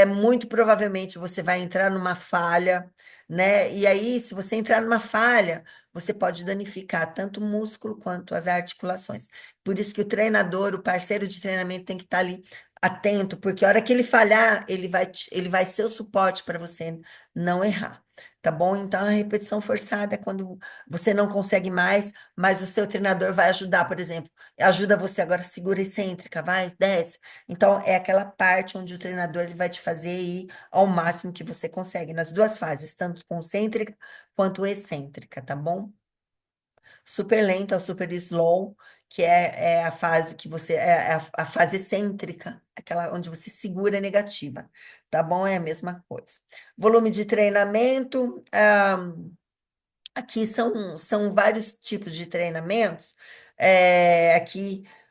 muito provavelmente você vai entrar numa falha, né? E aí, se você entrar numa falha, você pode danificar tanto o músculo quanto as articulações. Por isso que o treinador, o parceiro de treinamento, tem que estar ali atento, porque a hora que ele falhar, ele vai ser o suporte para você não errar. Tá bom? Então, a repetição forçada é quando você não consegue mais, mas o seu treinador vai ajudar, por exemplo, ajuda você agora, segura excêntrica, vai, desce. Então, é aquela parte onde o treinador ele vai te fazer ir ao máximo que você consegue, nas duas fases, tanto concêntrica quanto excêntrica, tá bom? Super lento é o super slow, que é a fase que você é a fase excêntrica, aquela onde você segura a negativa, tá bom? É a mesma coisa. Volume de treinamento, aqui são vários tipos de treinamentos.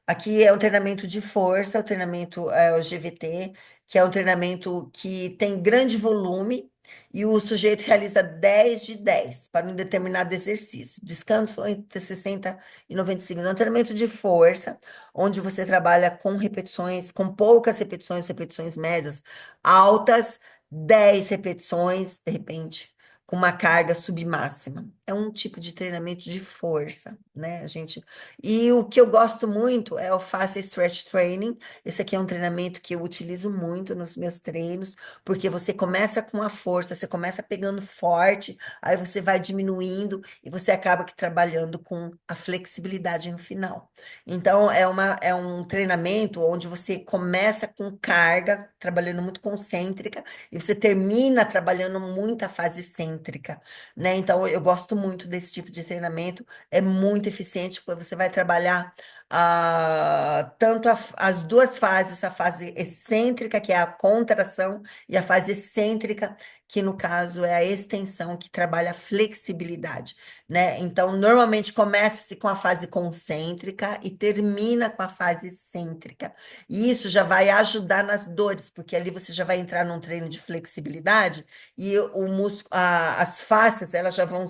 Aqui é um treinamento de força, o treinamento o GVT, que é um treinamento que tem grande volume e o sujeito realiza 10 de 10 para um determinado exercício. Descanso entre 60 e 90 segundos. É um treinamento de força, onde você trabalha com repetições, com poucas repetições, repetições médias, altas, 10 repetições, de repente com uma carga submáxima. É um tipo de treinamento de força, né, a gente? E o que eu gosto muito é o Fast Stretch Training. Esse aqui é um treinamento que eu utilizo muito nos meus treinos, porque você começa com a força, você começa pegando forte, aí você vai diminuindo e você acaba que trabalhando com a flexibilidade no final. Então, é um treinamento onde você começa com carga, trabalhando muito concêntrica, e você termina trabalhando muita fase cêntrica, né? Então, eu gosto muito desse tipo de treinamento, é muito eficiente, porque você vai trabalhar tanto as duas fases, a fase excêntrica, que é a contração, e a fase excêntrica, que no caso é a extensão, que trabalha a flexibilidade, né? Então, normalmente começa-se com a fase concêntrica e termina com a fase excêntrica. E isso já vai ajudar nas dores, porque ali você já vai entrar num treino de flexibilidade e as fáscias elas já vão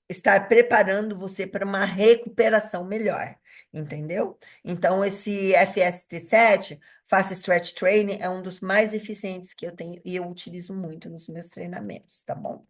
estar preparando você para uma recuperação melhor, entendeu? Então, esse FST7, Fast Stretch Training, é um dos mais eficientes que eu tenho e eu utilizo muito nos meus treinamentos, tá bom?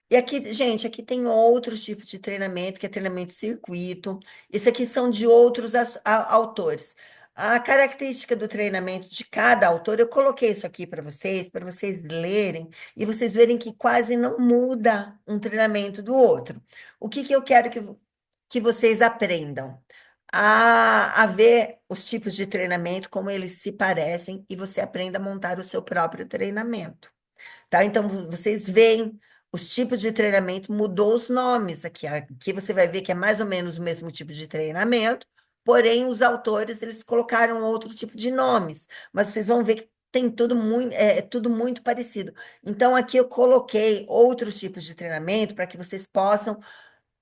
E aqui, gente, aqui tem outros tipos de treinamento, que é treinamento circuito. Esse aqui são de outros autores. A característica do treinamento de cada autor, eu coloquei isso aqui para vocês lerem e vocês verem que quase não muda um treinamento do outro. O que eu quero que vocês aprendam? A ver os tipos de treinamento, como eles se parecem, e você aprenda a montar o seu próprio treinamento. Tá? Então, vocês veem os tipos de treinamento, mudou os nomes aqui. Aqui você vai ver que é mais ou menos o mesmo tipo de treinamento, porém, os autores, eles colocaram outro tipo de nomes, mas vocês vão ver que tem tudo muito parecido. Então, aqui eu coloquei outros tipos de treinamento para que vocês possam,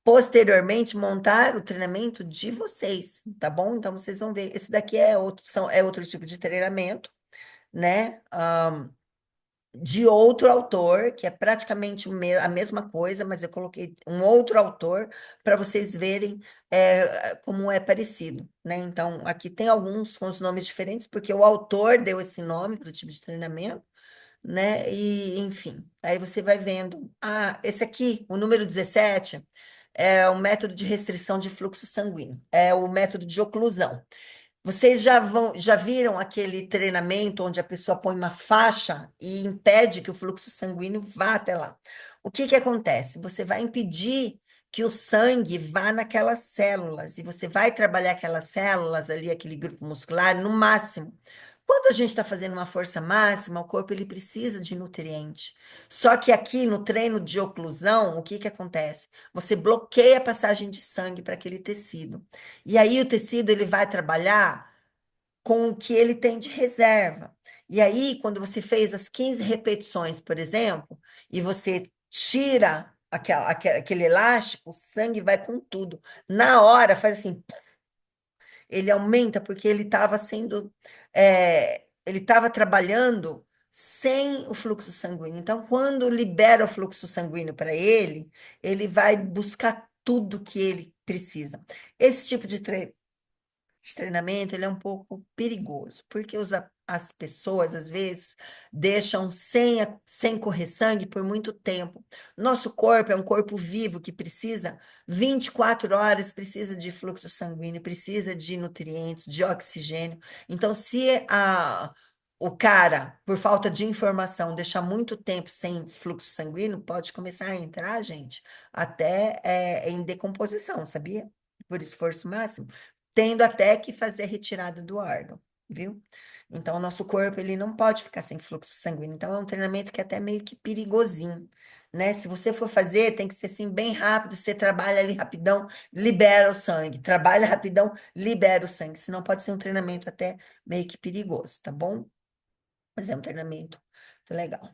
posteriormente, montar o treinamento de vocês, tá bom? Então, vocês vão ver. Esse daqui é outro tipo de treinamento, né? De outro autor, que é praticamente a mesma coisa, mas eu coloquei um outro autor para vocês verem como é parecido, né? Então, aqui tem alguns com os nomes diferentes, porque o autor deu esse nome para o tipo de treinamento, né? E, enfim, aí você vai vendo. Ah, esse aqui, o número 17, é o método de restrição de fluxo sanguíneo, é o método de oclusão. Vocês já viram aquele treinamento onde a pessoa põe uma faixa e impede que o fluxo sanguíneo vá até lá? O que acontece? Você vai impedir que o sangue vá naquelas células e você vai trabalhar aquelas células ali, aquele grupo muscular, no máximo. Quando a gente está fazendo uma força máxima, o corpo ele precisa de nutriente. Só que aqui no treino de oclusão, o que acontece? Você bloqueia a passagem de sangue para aquele tecido. E aí o tecido ele vai trabalhar com o que ele tem de reserva. E aí, quando você fez as 15 repetições, por exemplo, e você tira aquele elástico, o sangue vai com tudo. Na hora, faz assim, ele aumenta porque ele estava trabalhando sem o fluxo sanguíneo. Então, quando libera o fluxo sanguíneo para ele, ele vai buscar tudo que ele precisa. Esse tipo de treinamento ele é um pouco perigoso, porque as pessoas, às vezes, deixam sem correr sangue por muito tempo. Nosso corpo é um corpo vivo que precisa 24 horas, precisa de fluxo sanguíneo, precisa de nutrientes, de oxigênio. Então, se o cara, por falta de informação, deixar muito tempo sem fluxo sanguíneo, pode começar a entrar, gente, até em decomposição, sabia? Por esforço máximo, tendo até que fazer retirada do órgão, viu? Então, o nosso corpo, ele não pode ficar sem fluxo sanguíneo. Então, é um treinamento que é até meio que perigosinho, né? Se você for fazer, tem que ser assim, bem rápido, você trabalha ali rapidão, libera o sangue, trabalha rapidão, libera o sangue, senão pode ser um treinamento até meio que perigoso, tá bom? Mas é um treinamento muito legal.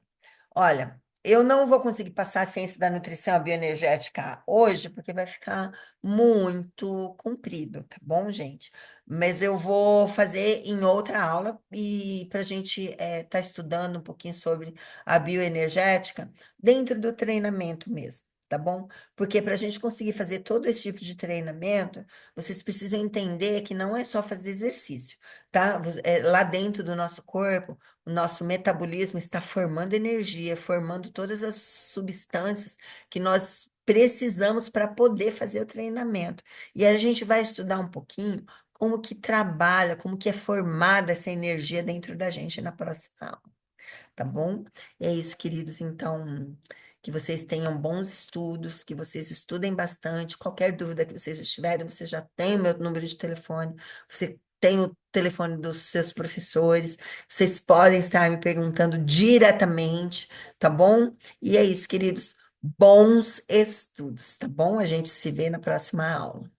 Olha, eu não vou conseguir passar a ciência da nutrição, a bioenergética hoje, porque vai ficar muito comprido, tá bom, gente? Mas eu vou fazer em outra aula e para a gente estar estudando um pouquinho sobre a bioenergética dentro do treinamento mesmo. Tá bom? Porque para a gente conseguir fazer todo esse tipo de treinamento, vocês precisam entender que não é só fazer exercício, tá? Lá dentro do nosso corpo, o nosso metabolismo está formando energia, formando todas as substâncias que nós precisamos para poder fazer o treinamento. E a gente vai estudar um pouquinho como que trabalha, como que é formada essa energia dentro da gente na próxima aula, tá bom? E é isso, queridos. Então, que vocês tenham bons estudos, que vocês estudem bastante. Qualquer dúvida que vocês estiverem, você já tem o meu número de telefone, você tem o telefone dos seus professores, vocês podem estar me perguntando diretamente, tá bom? E é isso, queridos. Bons estudos, tá bom? A gente se vê na próxima aula.